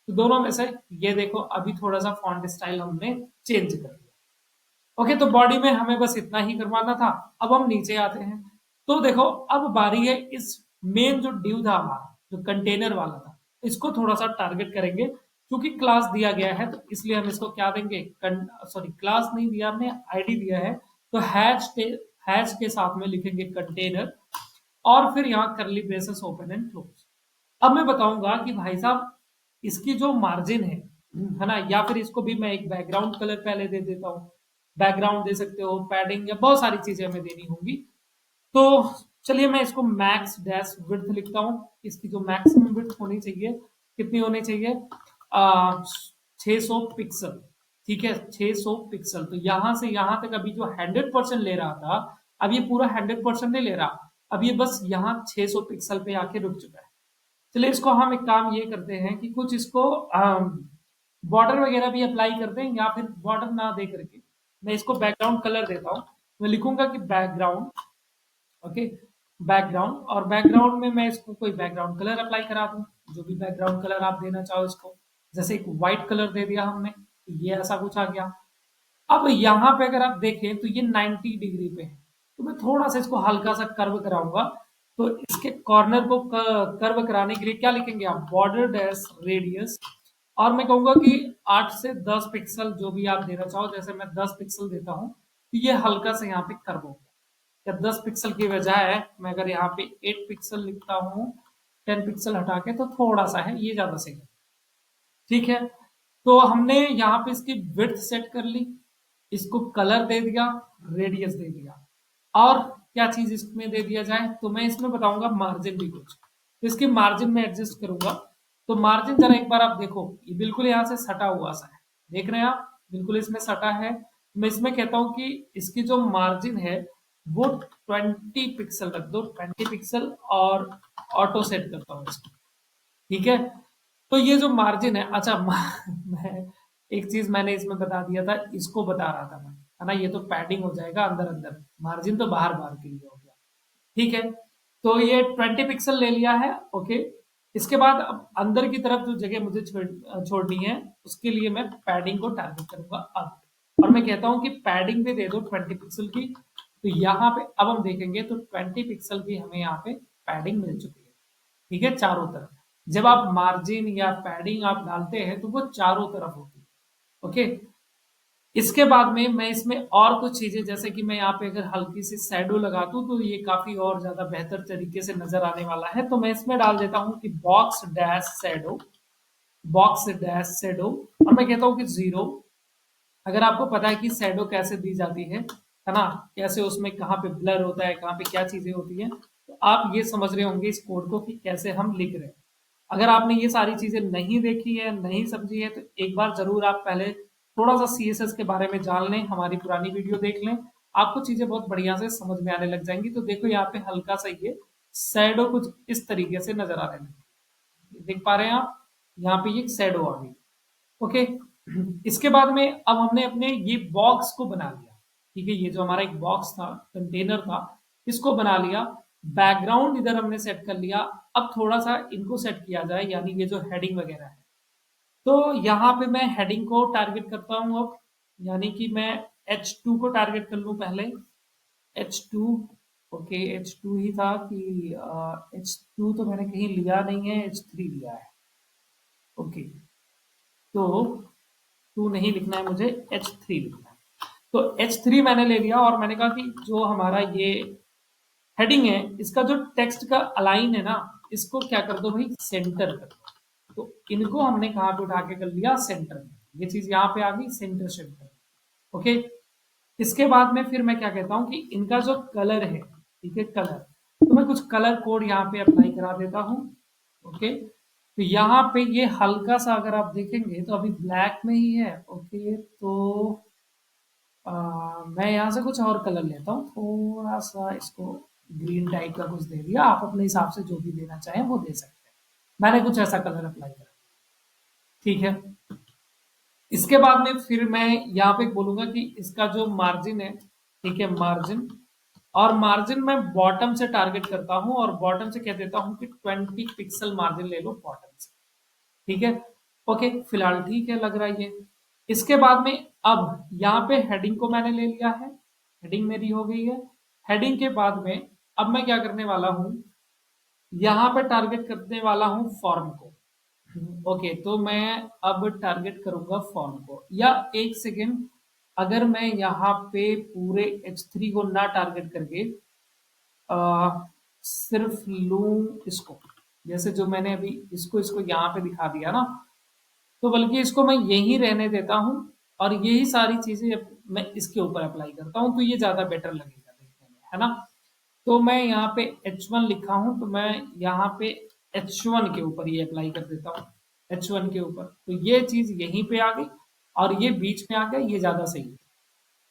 तो दोनों में से ये देखो अभी थोड़ा सा फॉन्ट स्टाइल हमने चेंज कर दिया। ओके, तो बॉडी में हमें बस इतना ही करवाना था। अब हम नीचे आते हैं। तो देखो अब बारी है इस मेन जो ड्यू था हमारा, जो कंटेनर वाला था, इसको थोड़ा सा टारगेट करेंगे। क्योंकि क्लास दिया गया है तो इसलिए हम इसको क्या देंगे, सॉरी क्लास नहीं दिया हमने, आईडी दिया है। तो हैश के साथ में लिखेंगे कंटेनर, और फिर यहाँ करली ब्रेसेस ओपन एंड क्लोज। अब मैं बताऊंगा कि भाई साहब इसकी जो मार्जिन है ना, या फिर इसको भी मैं एक बैकग्राउंड कलर पहले दे देता हूँ। बैकग्राउंड दे सकते हो, पैडिंग, या बहुत सारी चीजें हमें देनी होंगी। तो चलिए मैं इसको मैक्स डैश विड्थ लिखता हूँ। इसकी जो मैक्सिमम विड्थ होनी चाहिए, कितनी होनी चाहिए, 600 पिक्सल। ठीक है, 600 पिक्सल। तो यहां से यहां तक अभी जो 100% ले रहा था, अब ये पूरा 100% नहीं ले रहा, अब ये बस यहाँ 600 पिक्सल पे आके रुक चुका है। चलिए इसको हम एक काम ये करते हैं कि कुछ इसको बॉर्डर वगैरह भी अप्लाई कर दें, या फिर बॉर्डर ना दे करके मैं इसको बैकग्राउंड कलर देता हूँ। मैं लिखूंगा कि बैकग्राउंड, ओके, बैकग्राउंड, और बैकग्राउंड में मैं इसको कोई बैकग्राउंड कलर अप्लाई करा दूं, जो भी बैकग्राउंड कलर आप देना चाहो इसको। जैसे एक व्हाइट कलर दे दिया हमने, ये ऐसा कुछ आ गया। अब यहाँ पे अगर आप देखें तो ये 90 डिग्री पे है, तो मैं थोड़ा सा इसको हल्का सा कर्व कराऊंगा। तो इसके कॉर्नर को कर्व कराने के लिए क्या लिखेंगे आप, बॉर्डर डैश रेडियस, और मैं कहूंगा कि 8 से 10 पिक्सल जो भी आप देना चाहो, जैसे मैं 10 पिक्सल देता हूँ, तो ये हल्का से यहाँ पे कर्व हो गया। या 10 पिक्सल की बजाय मैं अगर यहाँ पे 8 पिक्सल लिखता हूँ, 10 पिक्सल हटा के, तो थोड़ा सा है, ये ज्यादा सही है। ठीक है, तो हमने यहाँ पे इसकी विड्थ सेट कर ली, इसको कलर दे दिया, रेडियस दे दिया, और क्या चीज इसमें दे दिया जाए, तो मैं इसमें बताऊंगा मार्जिन भी कुछ। तो इसकी मार्जिन में एडजस्ट करूंगा। तो मार्जिन जरा एक बार आप देखो, ये बिल्कुल यहाँ से सटा हुआ सा है, देख रहे हैं आप, बिल्कुल इसमें सटा है। मैं इसमें कहता हूं कि इसकी जो मार्जिन है वो 20 पिक्सल रख दो, 20 पिक्सल, और ऑटो सेट करता हूँ इसको। ठीक है, तो ये जो मार्जिन है, अच्छा मैं एक चीज मैंने इसमें बता दिया था, इसको बता रहा था मैं, है ना, ये तो पैडिंग हो जाएगा अंदर अंदर, मार्जिन तो बाहर बाहर के लिए हो गया। ठीक है, तो ये 20 पिक्सल ले लिया है, ओके। इसके बाद अब अंदर की तरफ जो जगह मुझे छोड़नी है, उसके लिए मैं पैडिंग को टारगेट करूंगा अब, और मैं कहता हूं कि पैडिंग भी दे दो 20 पिक्सल की। तो यहाँ पे अब हम देखेंगे तो 20 पिक्सल की हमें यहाँ पे पैडिंग मिल चुकी है। ठीक है, चारों तरफ। जब आप मार्जिन या पैडिंग आप डालते हैं तो वो चारों तरफ होती है, ओके। इसके बाद में मैं इसमें और कुछ चीजें, जैसे कि मैं यहाँ पे अगर हल्की सी शैडो लगा दूं तो ये काफी और ज्यादा बेहतर तरीके से नजर आने वाला है। तो मैं इसमें डाल देता हूं कि box dash shadow, box dash shadow, और मैं कहता हूं कि 0। अगर आपको पता है कि शैडो कैसे दी जाती है ना, कैसे उसमें कहाँ पे ब्लर होता है, कहाँ पे क्या चीजें होती हैं, तो आप ये समझ रहे होंगे इस कोड को कि कैसे हम लिख रहे हैं। अगर आपने ये सारी चीजें नहीं देखी है, नहीं समझी है, तो एक बार जरूर आप पहले थोड़ा सा सीएसएस के बारे में जान लें, हमारी पुरानी वीडियो देख लें, आपको चीजें बहुत बढ़िया से समझ में आने लग जाएंगी। तो देखो यहाँ पे हल्का सा ये शैडो कुछ इस तरीके से नजर आने लगी, देख पा रहे हैं आप, यहाँ पे ये शैडो आ गई, ओके। इसके बाद में अब हमने अपने ये बॉक्स को बना लिया। ठीक है, ये जो हमारा एक बॉक्स था, कंटेनर था, इसको बना लिया। बैकग्राउंड इधर हमने सेट कर लिया। अब थोड़ा सा इनको सेट किया जाए, यानी ये जो हेडिंग वगैरह है, तो यहाँ पे मैं हेडिंग को टारगेट करता हूँ अब, यानी कि मैं H2 को टारगेट कर लूँ पहले। H2, ओके, H2 ही था कि H2 तो मैंने कहीं लिया नहीं है, H3 लिया है, ओके। तो 2 नहीं लिखना है मुझे, H3 लिखना है। तो H3 मैंने ले लिया, और मैंने कहा कि जो हमारा ये हेडिंग है, इसका जो टेक्स्ट का अलाइन है ना, इसको क्या कर दो भाई, सेंटर कर दो। तो इनको हमने कहाँ पे उठा के कर लिया, सेंटर में। ये चीज यहाँ पे आ गई, सेंटर सेंटर, ओके। इसके बाद में फिर मैं क्या कहता हूँ कि इनका जो कलर है, ठीक है, कलर, तो मैं कुछ कलर कोड यहाँ पे अप्लाई करा देता हूँ, ओके। तो यहाँ पे ये हल्का सा अगर आप देखेंगे तो अभी ब्लैक में ही है, ओके। तो मैं यहाँ से कुछ और कलर लेता हूँ, थोड़ा सा इसको ग्रीन टाइप का कुछ दे दिया, आप अपने हिसाब से जो भी देना चाहें वो दे सकते हैं। मैंने कुछ ऐसा कलर अप्लाई करा, ठीक है। इसके बाद में फिर मैं यहाँ पे बोलूंगा कि इसका जो मार्जिन है, ठीक है, मार्जिन, और मार्जिन मैं बॉटम से टारगेट करता हूँ, और बॉटम से कह देता हूँ कि 20 पिक्सल मार्जिन ले लो बॉटम से। ठीक है, ओके, फिलहाल ठीक है लग रहा है ये। इसके बाद में अब यहाँ पे हेडिंग को मैंने ले लिया है, हेडिंग मेरी हो गई है। हेडिंग के बाद में अब मैं क्या करने वाला हूँ, यहाँ पे टारगेट करने वाला हूँ फॉर्म को, ओके। तो मैं अब टारगेट करूंगा फॉर्म को, या एक सेकेंड, अगर मैं यहाँ पे पूरे H3 को ना टारगेट करके सिर्फ लूं इसको, जैसे जो मैंने अभी इसको इसको यहाँ पे दिखा दिया ना, तो बल्कि इसको मैं यही रहने देता हूँ और यही सारी चीजें मैं इसके ऊपर अप्लाई करता हूँ, तो ये ज्यादा बेटर लगेगा देखने में, है ना। तो मैं यहाँ पे H1 लिखा हूँ, तो मैं यहाँ पे H1 के ऊपर ये अप्लाई कर देता हूँ, H1 के ऊपर, तो ये चीज यहीं पे आ गई और ये बीच में आ गया, ये ज्यादा सही है।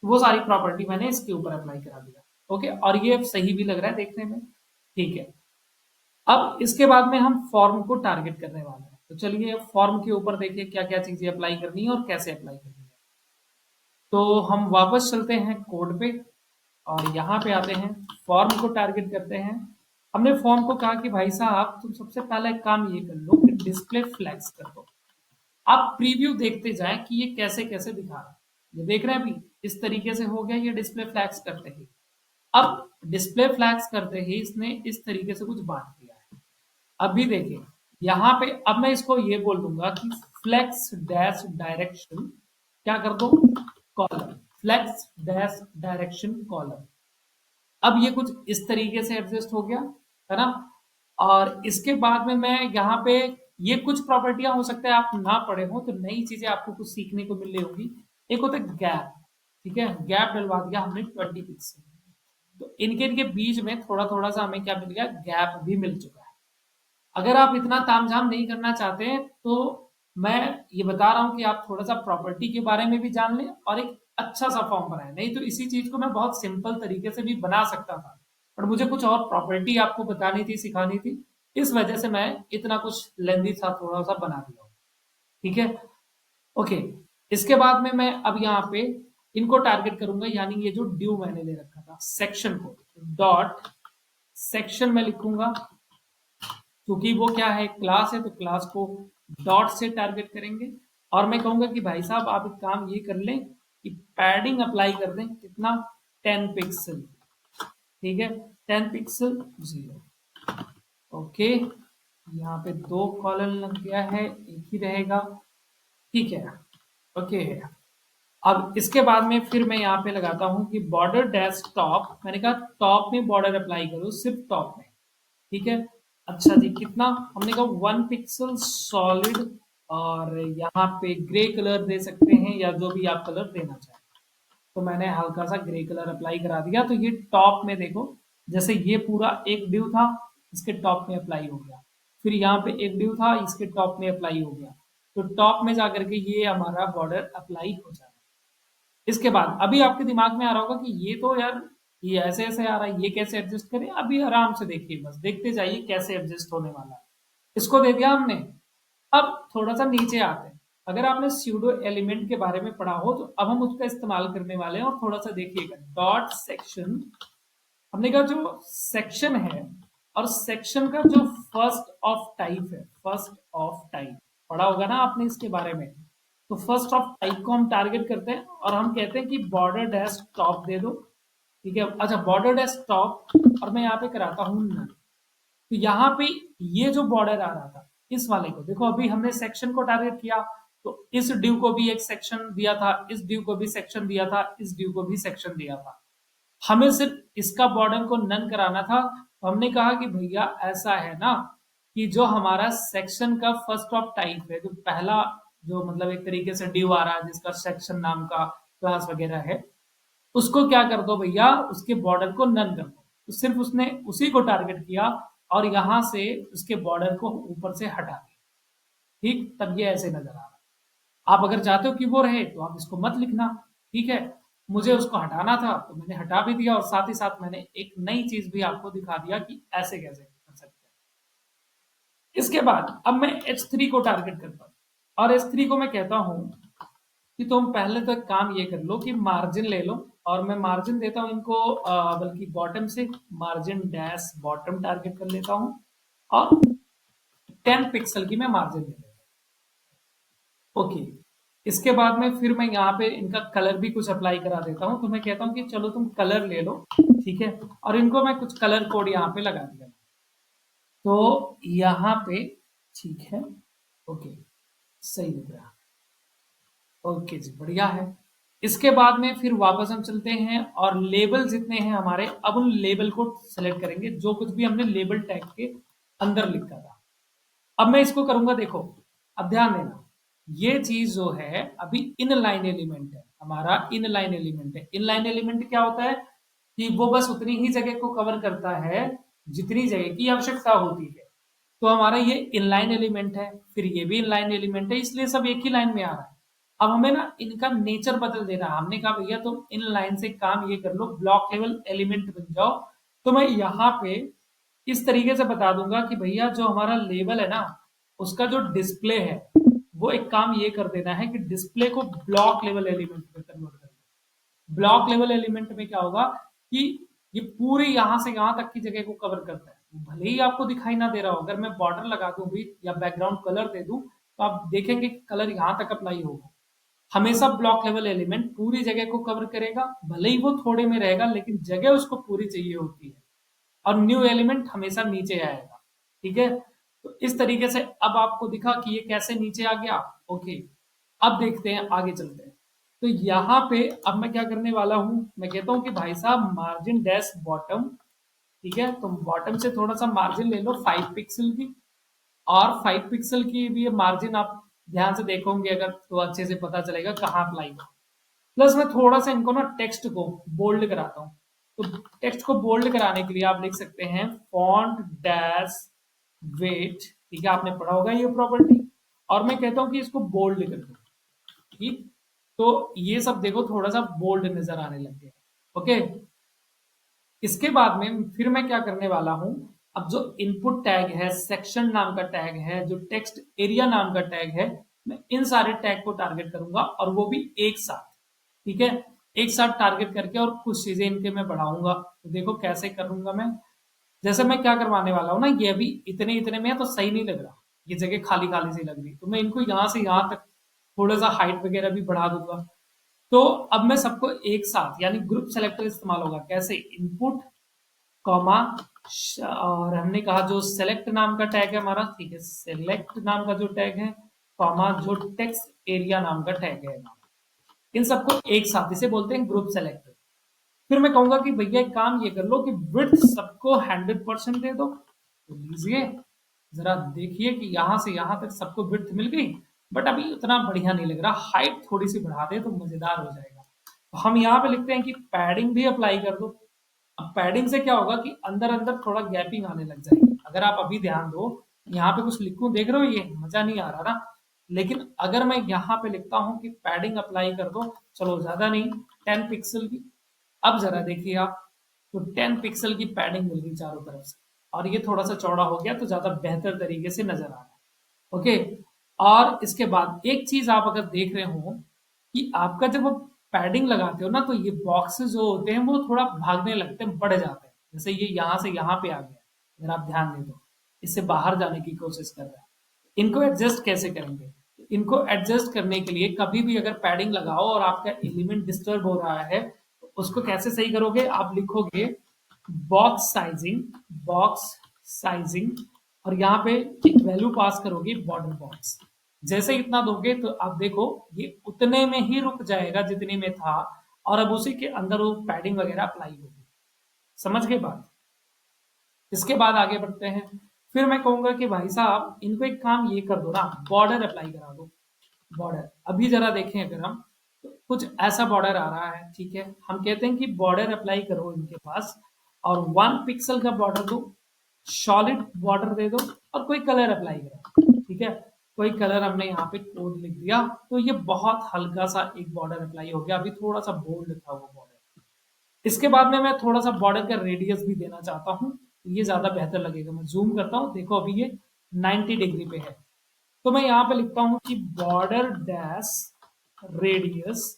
वो सारी प्रॉपर्टी मैंने इसके ऊपर अप्लाई करा दिया। ओके, और ये सही भी लग रहा है देखने में, ठीक है। अब इसके बाद में हम फॉर्म को टारगेट करने वाले हैं, तो चलिए फॉर्म के ऊपर देखिए क्या क्या चीजें अप्लाई करनी है और कैसे अप्लाई करनी है। तो हम वापस चलते हैं कोड पे और यहाँ पे आते हैं, फॉर्म को टारगेट करते हैं। हमने फॉर्म को कहा कि भाई साहब तुम सबसे पहले एक काम ये कर लो कि डिस्प्ले फ्लैग्स कर दो। आप प्रीव्यू देखते जाएं कि ये कैसे कैसे दिखा रहा है। ये देख रहे हैं अभी इस तरीके से हो गया ये डिस्प्ले फ्लैग्स करते ही। अब डिस्प्ले फ्लैग्स करते ही इसने इस तरीके से कुछ बांट दिया है। अभी देखिए यहाँ पे, अब मैं इसको ये बोल दूंगा कि फ्लेक्स डैश डायरेक्शन क्या कर दो, column, flex dash direction column. अब ये कुछ इस तरीके से एडजस्ट हो गया, है ना। और इसके बाद में मैं यहाँ पे, ये कुछ प्रॉपर्टियां हो सकता है आप ना पढ़े हो, तो नई चीजें आपको कुछ सीखने को मिल रही होगी। एक होता है गैप, ठीक है, गैप डलवा दिया हमने 20 पिक्सल, तो इनके इनके बीच में थोड़ा थोड़ा सा हमें क्या मिल गया, गैप भी मिल चुका है। अगर आप इतना तामझाम नहीं करना चाहते हैं तो मैं ये बता रहा हूं कि आप थोड़ा सा प्रॉपर्टी के बारे में भी जान लें और एक अच्छा सा फॉर्म बनाएं। नहीं तो इसी चीज को मैं बहुत सिंपल तरीके से भी बना सकता था, पर मुझे कुछ और प्रॉपर्टी आपको बतानी थी, सिखानी थी, इस वजह से मैं इतना कुछ लेंदी सा थोड़ा सा बना दिया। ठीक है, ओके। इसके बाद में मैं अब यहाँ पे इनको टारगेट करूंगा, यानी ये जो ड्यू मैंने ले रखा था सेक्शन को, डॉट सेक्शन में लिखूंगा, क्योंकि वो क्या है क्लास है, तो क्लास को डॉट से टारगेट करेंगे। और मैं कहूंगा कि भाई साहब आप एक काम ये कर लें कि पैडिंग अप्लाई कर दें, कितना, 10 पिक्सल, ठीक है, 10 पिक्सल 0। ओके, यहाँ पे 2 कॉलम लग गया है, एक ही रहेगा, ठीक है। ओके, अब इसके बाद में फिर मैं यहाँ पे लगाता हूँ कि बॉर्डर डैश टॉप, मैंने कहा टॉप में बॉर्डर अप्लाई करो, सिर्फ टॉप में, ठीक है। अच्छा जी, कितना, हमने कहा 1 पिक्सल सॉलिड, और यहाँ पे ग्रे कलर दे सकते हैं या जो भी आप कलर देना चाहें। तो मैंने हल्का सा ग्रे कलर अप्लाई करा दिया, तो ये टॉप में देखो, जैसे ये पूरा एक ड्यू था, इसके टॉप में अप्लाई हो गया, फिर यहाँ पे एक ड्यू था, इसके टॉप में अप्लाई हो गया, तो टॉप में जाकर के ये हमारा बॉर्डर अप्लाई हो जाए। इसके बाद अभी आपके दिमाग में आ रहा होगा कि ये तो यार ये ऐसे ऐसे आ रहा है, ये कैसे एडजस्ट करें। अभी आराम से देखिए, बस देखते जाइए कैसे एडजस्ट होने वाला है। इसको दे दिया हमने। अब थोड़ा सा नीचे आते हैं, अगर आपने स्यूडो एलिमेंट के बारे में पढ़ा हो तो अब हम उसका इस्तेमाल करने वाले हैं। और थोड़ा सा देखिएगा, डॉट सेक्शन, हमने कहा जो सेक्शन है और सेक्शन का जो फर्स्ट ऑफ टाइप है, फर्स्ट ऑफ टाइप पढ़ा होगा ना आपने इसके बारे में, तो फर्स्ट ऑफ टाइप को हम टारगेट करते हैं और हम कहते हैं कि बॉर्डर डैश टॉप दे दो, ठीक है। अच्छा, बॉर्डर डैश टॉप, और मैं यहाँ पे कराता हूँ नन। तो यहाँ पे ये जो बॉर्डर आ रहा था इस वाले को देखो, अभी हमने सेक्शन को टारगेट किया, तो इस ड्यू को भी एक सेक्शन दिया था, इस ड्यू को भी सेक्शन दिया था, इस ड्यू को भी सेक्शन दिया था, हमें सिर्फ इसका बॉर्डर को नन कराना था। तो हमने कहा कि भैया ऐसा है ना कि जो हमारा सेक्शन का फर्स्ट ऑफ टाइप है, जो पहला, जो मतलब एक तरीके से ड्यू आ रहा है जिसका सेक्शन नाम का क्लास वगैरह है, उसको क्या कर दो भैया, उसके बॉर्डर को नन कर दो। तो सिर्फ उसने उसी को टारगेट किया और यहां से उसके बॉर्डर को ऊपर से हटा दिया, ठीक, तब ये ऐसे नजर आ रहा है। आप अगर चाहते हो कि वो रहे तो आप इसको मत लिखना, ठीक है। मुझे उसको हटाना था तो मैंने हटा भी दिया, और साथ ही साथ मैंने एक नई चीज भी आपको दिखा दिया कि ऐसे कैसे कर सकते हैं। इसके बाद अब मैं H3 को टारगेट करता हूँ, और H3 को मैं कहता हूं कि तुम पहले तो एक काम ये कर लो कि मार्जिन ले लो, और मैं मार्जिन देता हूं इनको बल्कि बॉटम से, मार्जिन डैश बॉटम टारगेट कर लेता हूं, और 10 पिक्सल की मैं मार्जिन दे देता हूं। ओके, इसके बाद में फिर मैं यहाँ पे इनका कलर भी कुछ अप्लाई करा देता हूँ। तो मैं कहता हूँ कि चलो तुम कलर ले लो, ठीक है, और इनको मैं कुछ कलर कोड यहाँ पे लगा दिया, तो यहाँ पे, ठीक है, ओके, सही लग रहा, ओके जी, बढ़िया है। इसके बाद में फिर वापस हम चलते हैं और लेबल जितने हैं हमारे, अब उन लेबल को सेलेक्ट करेंगे जो कुछ भी हमने लेबल टैग के अंदर लिखा था। अब मैं इसको करूंगा, देखो अब ध्यान देना, ये चीज जो है अभी इनलाइन एलिमेंट है, हमारा इनलाइन एलिमेंट है। इनलाइन एलिमेंट क्या होता है कि वो बस उतनी ही जगह को कवर करता है जितनी जगह की आवश्यकता होती है। तो हमारा ये इनलाइन एलिमेंट है, फिर ये भी इनलाइन एलिमेंट है, इसलिए सब एक ही लाइन में आ रहा है। अब हमें ना इनका नेचर बदल देना है। हमने कहा भैया तुम इन लाइन से काम ये कर लो, ब्लॉक लेवल एलिमेंट बन जाओ। तो मैं यहाँ पे इस तरीके से बता दूंगा कि भैया जो हमारा लेवल है ना, उसका जो डिस्प्ले है, वो एक काम ये कर देना है कि डिस्प्ले को ब्लॉक लेवल एलिमेंट में कन्वर्ट कर दो। ब्लॉक लेवल एलिमेंट में क्या होगा कि ये पूरी यहां से यहां तक की जगह को कवर करता है। भले ही आपको दिखाई ना दे रहा हो, अगर मैं बॉर्डर लगा दूं भी या बैकग्राउंड कलर दे दूं, तो आप देखेंगे कि कलर यहां तक अप्लाई होगा। हमेशा ब्लॉक लेवल एलिमेंट पूरी जगह को कवर करेगा, भले ही वो थोड़े में रहेगा लेकिन जगह उसको पूरी चाहिए होती है। और न्यू एलिमेंट हमेशा नीचे आएगा, ठीक है। तो इस तरीके से अब आपको दिखा कि ये कैसे नीचे आ गया। ओके, अब देखते हैं, आगे चलते हैं। तो यहाँ पे अब मैं क्या करने वाला हूं, मैं कहता हूं कि भाई साहब मार्जिन डैश बॉटम, ठीक है, तो बॉटम से थोड़ा सा मार्जिन ले लो 5 पिक्सल की। और 5 पिक्सल की भी मार्जिन आप ध्यान से देखोगे अगर तो अच्छे से पता चलेगा कहाँ अप्लाई हो। प्लस मैं थोड़ा सा इनको ना टेक्स्ट को बोल्ड कराता हूँ। तो टेक्स्ट को बोल्ड कराने के लिए आप लिख सकते हैं फॉन्ट डैश वेट, ठीक है, आपने पढ़ा होगा ये प्रॉपर्टी। और मैं कहता हूं कि इसको बोल्ड कर दो, ठीक। तो ये सब देखो थोड़ा सा बोल्ड नजर आने लग गया। ओके, इसके बाद में फिर मैं क्या करने वाला हूं, अब जो इनपुट टैग है, सेक्शन नाम का टैग है, जो टेक्स्ट एरिया नाम का टैग है, मैं इन सारे टैग को टारगेट करूंगा और वो भी एक साथ, ठीक है, एक साथ टारगेट करके और कुछ चीजें इनके मैं बढ़ाऊंगा। तो देखो कैसे करूंगा मैं, जैसे मैं क्या करवाने वाला हूँ ना, ये अभी इतने इतने में है तो सही नहीं लग रहा, ये जगह खाली खाली सी लग रही, तो मैं इनको यहाँ से यहाँ तक थोड़ा सा हाइट वगैरह भी बढ़ा दूंगा। तो अब मैं सबको एक साथ यानी ग्रुप सेलेक्टर इस्तेमाल होगा, कैसे, इनपुट कॉमा, और हमने कहा जो सेलेक्ट नाम का टैग है हमारा, ठीक है, सेलेक्ट नाम का जो टैग है, कॉमा जो टेक्स्ट एरिया नाम का टैग है, इन सबको एक साथ, इसे बोलते हैं ग्रुप सेलेक्टर। फिर मैं कहूंगा कि भैया एक काम ये कर लो कि विड्थ सबको 100% दे दो। तो लीजिए जरा देखिए कि यहां से यहां तक सबको विड्थ मिल गई, बट अभी उतना बढ़िया नहीं लग रहा, हाइट थोड़ी सी बढ़ा दे तो मजेदार हो जाएगा। तो हम यहाँ पे लिखते हैं कि पैडिंग भी अप्लाई कर दो। अब पैडिंग से क्या होगा कि अंदर अंदर थोड़ा गैपिंग आने लग जाएगी। अगर आप अभी ध्यान दो, यहाँ पे कुछ लिखूं, देख रहे हो, ये मजा नहीं आ रहा ना। लेकिन अगर मैं यहाँ पे लिखता हूँ कि पैडिंग अप्लाई कर दो, चलो ज्यादा नहीं, 10 पिक्सल की। अब जरा देखिए आप, तो 10 पिक्सल की पैडिंग मिल गई चारों तरफ से, और ये थोड़ा सा चौड़ा हो गया तो ज्यादा बेहतर तरीके से नजर आ रहा है। ओके, और इसके बाद एक चीज आप अगर देख रहे हो कि आपका जब आप पैडिंग लगाते हो ना, तो ये बॉक्सेस जो होते हैं वो थोड़ा भागने लगते हैं, बढ़ जाते हैं। जैसे ये यहाँ से यहाँ पे आ गया, अगर आप ध्यान दें तो इससे बाहर जाने की कोशिश कर रहा है। इनको एडजस्ट कैसे करेंगे, इनको एडजस्ट करने के लिए कभी भी अगर पैडिंग लगाओ और आपका एलिमेंट डिस्टर्ब हो रहा है, तो उसको कैसे सही करोगे, आप लिखोगे बॉक्स साइजिंग, और यहाँ पे एक वैल्यू पास करोगे बॉर्डर बॉक्स। जैसे इतना दोगे तो आप देखो ये उतने में ही रुक जाएगा जितने में था, और अब उसी के अंदर वो पैडिंग वगैरह अप्लाई होगी। समझ गए बात। इसके बाद आगे बढ़ते हैं। फिर मैं कहूंगा कि भाई साहब इनको एक काम ये कर दो ना, बॉर्डर अप्लाई करा दो। बॉर्डर अभी जरा देखें अगर हम, तो कुछ ऐसा बॉर्डर आ रहा है, ठीक है, हम कहते हैं कि बॉर्डर अप्लाई करो इनके पास, और 1 पिक्सल का बॉर्डर दो, सॉलिड बॉर्डर दे दो, और कोई कलर अप्लाई करो, ठीक है। कोई कलर हमने यहाँ पे कोड लिख दिया, तो ये बहुत हल्का सा एक बॉर्डर अप्लाई हो गया, अभी थोड़ा सा बोल्ड था वो बॉर्डर। इसके बाद में मैं थोड़ा सा बॉर्डर का रेडियस भी देना चाहता हूँ, ये ज्यादा बेहतर लगेगा। मैं जूम करता हूँ, देखो अभी ये 90 डिग्री पे है। तो मैं यहाँ पे लिखता हूँ कि बॉर्डर डैश रेडियस,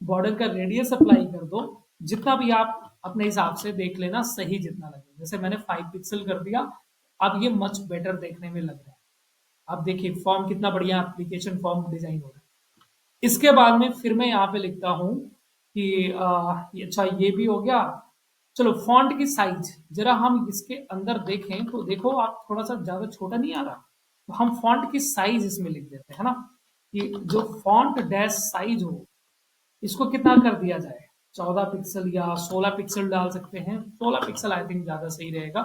बॉर्डर का रेडियस अप्लाई कर दो, जितना भी आप अपने हिसाब से देख लेना, सही जितना लगे। जैसे मैंने 5 पिक्सल कर दिया, अब ये मच बेटर देखने में लग रहा है। अब देखिए फॉर्म कितना बढ़िया एप्लीकेशन फॉर्म डिजाइन हो रहा है। इसके बाद में फिर मैं यहाँ पे लिखता हूँ कि अच्छा ये भी हो गया। चलो फॉन्ट की साइज जरा हम इसके अंदर देखें, तो देखो आप थोड़ा सा ज्यादा छोटा नहीं आ रहा, तो हम फॉन्ट की साइज इसमें लिख देते हैं ना, कि जो फॉन्ट डैश साइज हो, इसको कितना कर दिया जाए, 14 पिक्सल या 16 पिक्सल डाल सकते हैं, 16 पिक्सल आई थिंक ज्यादा सही रहेगा।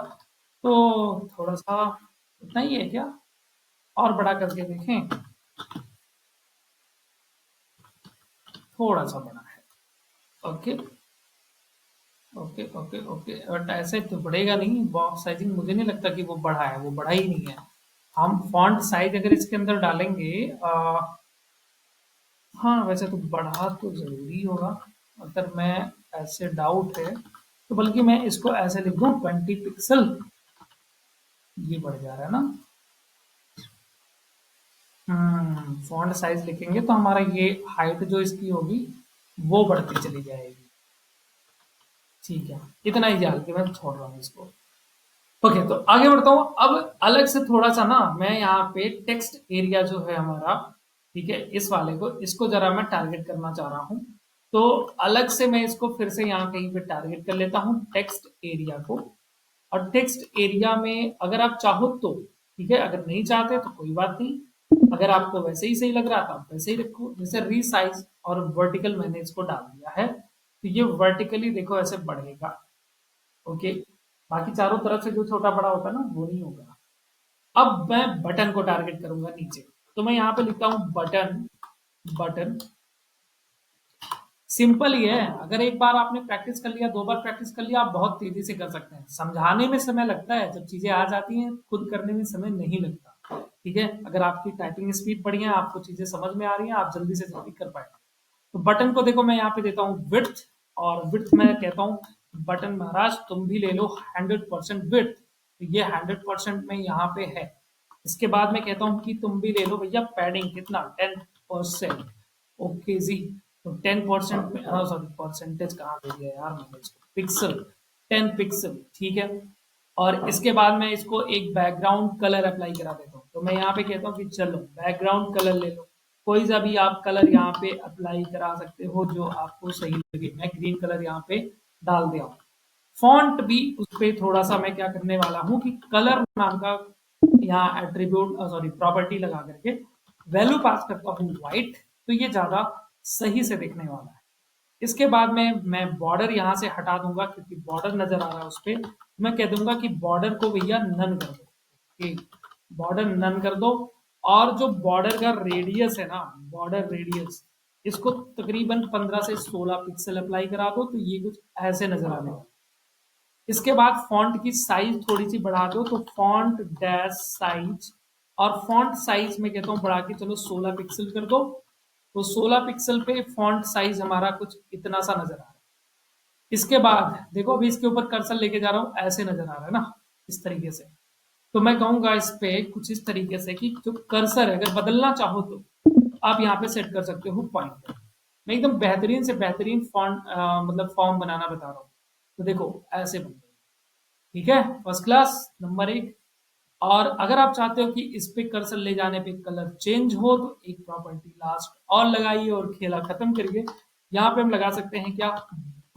तो थोड़ा सा इतना ही है क्या, और बड़ा करके देखें, थोड़ा सा बड़ा है। Okay okay okay okay, but ऐसे तो बढ़ेगा नहीं, बॉक्स साइजिंग मुझे नहीं लगता कि वो बढ़ा है, वो बढ़ा ही नहीं है। हम फॉन्ट साइज अगर इसके अंदर डालेंगे, हाँ वैसे तो बढ़ा तो जरूरी होगा। अगर मैं, ऐसे डाउट है तो बल्कि मैं इसको ऐसे लिख दूं 20 पिक्सल, ये बढ़ जा रहा है ना। फॉन्ट साइज लिखेंगे तो हमारा ये हाइट जो इसकी होगी वो बढ़ती चली जाएगी। ठीक है, इतना ही जान के मैं छोड़ रहा हूँ इसको। ओके, तो आगे बढ़ता हूँ अब। अलग से थोड़ा सा ना मैं यहाँ पे टेक्स्ट एरिया जो है हमारा, ठीक है, इस वाले को, इसको जरा मैं टारगेट करना चाह रहा हूँ। तो अलग से मैं इसको फिर से यहाँ कहीं पे टारगेट कर लेता हूँ टेक्स्ट एरिया को। और टेक्स्ट एरिया में अगर आप चाहो तो ठीक है, अगर नहीं चाहते तो कोई बात नहीं, अगर आपको वैसे ही सही लग रहा था वैसे ही रखो। जैसे रीसाइज और वर्टिकल मैंने इसको डाल दिया है, तो ये वर्टिकली देखो ऐसे बढ़ेगा। ओके, बाकी चारों तरफ से जो छोटा बड़ा होता है ना वो नहीं होगा। अब मैं बटन को टारगेट करूंगा नीचे, तो मैं यहाँ पे लिखता हूं बटन। बटन सिंपल ही है, अगर एक बार आपने प्रैक्टिस कर लिया, 2 बार प्रैक्टिस कर लिया, आप बहुत तेजी से कर सकते हैं। समझाने में समय लगता है, जब चीजें आ जाती हैं खुद करने में समय नहीं लगता। ठीक है, अगर आपकी टाइपिंग स्पीड बढ़िया है, आपको चीजें समझ में आ रही हैं, आप जल्दी से जल्दी कर पाएंगे। तो बटन को देखो मैं यहाँ पे देता हूँ विड्थ, और विड्थ मैं कहता हूँ बटन महाराज तुम भी ले लो 100% विड्थ, तो ये 100% में यहाँ पे है। इसके बाद मैं कहता हूँ कि तुम भी ले लो भैया पैडिंग कितना, 10%। ओके जी, तो 10% में, सॉरी परसेंटेज कहाँ दे दिया यार मैंने इसको, पिक्सल, 10 पिक्सल, ठीक है। और इसके बाद मैं इसको एक बैकग्राउंड कलर अप्लाई करा देता हूँ, तो मैं यहाँ पे कहता हूँ कि चलो बैकग्राउंड कलर ले लो, कोई सा भी आप कलर यहाँ पे अप्लाई करा सकते हो जो आपको सही लगे। मैं ग्रीन कलर यहाँ पे डाल दिया हूँ। फॉन्ट भी उस पे थोड़ा सा मैं क्या करने वाला हूँ कि कलर नाम का यहाँ एट्रीब्यूट, सॉरी प्रॉपर्टी लगा करके वैल्यू पास करता हूँ व्हाइट, तो ये ज्यादा सही से दिखने वाला है। इसके बाद में मैं बॉर्डर यहाँ से हटा दूंगा क्योंकि बॉर्डर नजर आ रहा है उस पर। मैं कह दूंगा कि बॉर्डर को भैया नन कर दो, बॉर्डर नन कर दो। और जो बॉर्डर का रेडियस है ना, बॉर्डर रेडियस, इसको तकरीबन 15 से 16 पिक्सल अप्लाई करा दो, तो ये कुछ ऐसे नजर आने वाला है। इसके बाद फॉन्ट की साइज थोड़ी सी बढ़ा दो, तो फॉन्ट डैश साइज, और फॉन्ट साइज में कहता हूँ बढ़ा के चलो 16 पिक्सल कर दो। तो 16 पिक्सल पे फॉन्ट साइज हमारा कुछ इतना सा नजर आ रहा है। इसके बाद देखो अभी इसके ऊपर कर्सर लेके जा रहा हूँ, ऐसे नजर आ रहा है ना, इस तरीके से। तो मैं कहूंगा इस पे कुछ इस तरीके से कि जो कर्सर है अगर बदलना चाहो तो आप यहाँ पे सेट कर सकते हो पॉइंटर। मैं एकदम बेहतरीन से बेहतरीन फॉन्ट मतलब फॉर्म बनाना बता रहा हूँ। तो देखो ऐसे बन गया, ठीक है, फर्स्ट क्लास, नंबर 1। और अगर आप चाहते हो कि इस पे कर्सर ले जाने पे कलर चेंज हो, तो एक प्रॉपर्टी लास्ट और लगाइए और खेला खत्म करिए। यहाँ पे हम लगा सकते हैं क्या,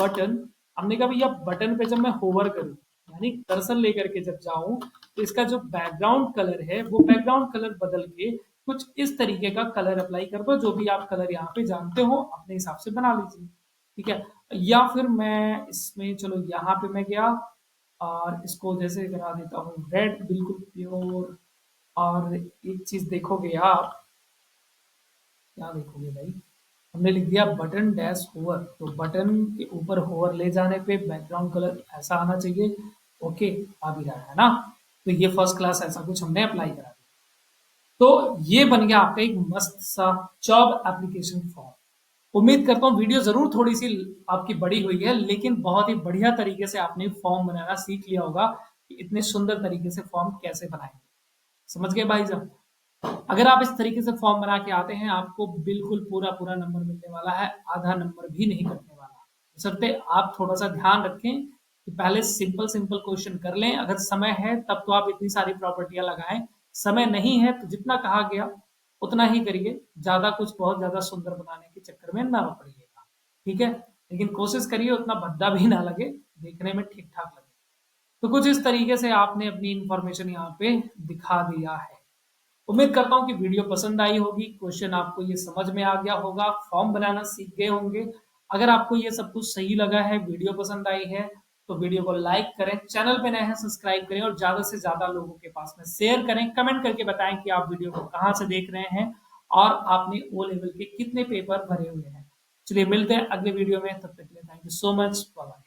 बटन। हमने कहा भैया बटन पे जब मैं होवर करूँ, यानी कर्सर लेकर के जब जाऊं, तो इसका जो बैकग्राउंड कलर है वो बैकग्राउंड कलर बदल के कुछ इस तरीके का कलर अप्लाई कर दो, जो भी आप कलर यहाँ पे जानते हो अपने हिसाब से बना लीजिए। ठीक है, या फिर मैं इसमें, चलो यहाँ पे मैं गया और इसको जैसे करा देता हूँ रेड, बिल्कुल प्योर। और एक चीज देखोगे आप, क्या देखोगे भाई, हमने लिख दिया बटन डैश होवर, तो बटन के ऊपर होवर ले जाने पे बैकग्राउंड कलर ऐसा आना चाहिए। ओके, आ भी रहा है ना। तो ये फर्स्ट क्लास ऐसा कुछ हमने अप्लाई करा दिया। तो ये बन गया आपका एक मस्त सा जॉब एप्लीकेशन फॉर्म। उम्मीद करता हूँ वीडियो जरूर थोड़ी सी आपकी बड़ी हुई है, लेकिन बहुत ही बढ़िया तरीके से आपने फॉर्म बनाना सीख लिया होगा कि इतने सुंदर तरीके से फॉर्म कैसे बनाएंगे। समझ गए भाई साहब? अगर आप इस तरीके से फॉर्म बना के आते हैं, आपको बिल्कुल पूरा पूरा नंबर मिलने वाला है, आधा नंबर भी नहीं कटने वाला। बशर्ते आप थोड़ा सा ध्यान रखें कि पहले सिंपल सिंपल क्वेश्चन कर लें। अगर समय है तब तो आप इतनी सारी प्रॉपर्टियां लगाएं, समय नहीं है तो जितना कहा गया उतना ही करिए, ज्यादा कुछ बहुत ज्यादा सुंदर बनाने के चक्कर में ना पड़िएगा। ठीक है, लेकिन कोशिश करिए उतना भद्दा भी ना लगे, देखने में ठीक ठाक लगे। तो कुछ इस तरीके से आपने अपनी इंफॉर्मेशन यहाँ पे दिखा दिया है। उम्मीद करता हूँ कि वीडियो पसंद आई होगी, क्वेश्चन आपको ये समझ में आ गया होगा, फॉर्म बनाना सीख गए होंगे। अगर आपको ये सब कुछ सही लगा है, वीडियो पसंद आई है, तो वीडियो को लाइक करें, चैनल पे नए हैं सब्सक्राइब करें और ज्यादा से ज्यादा लोगों के पास में शेयर करें। कमेंट करके बताएं कि आप वीडियो को कहाँ से देख रहे हैं और आपने ओ लेवल के कितने पेपर भरे हुए हैं। चलिए मिलते हैं अगले वीडियो में, तब तक के लिए thank you so much, bye.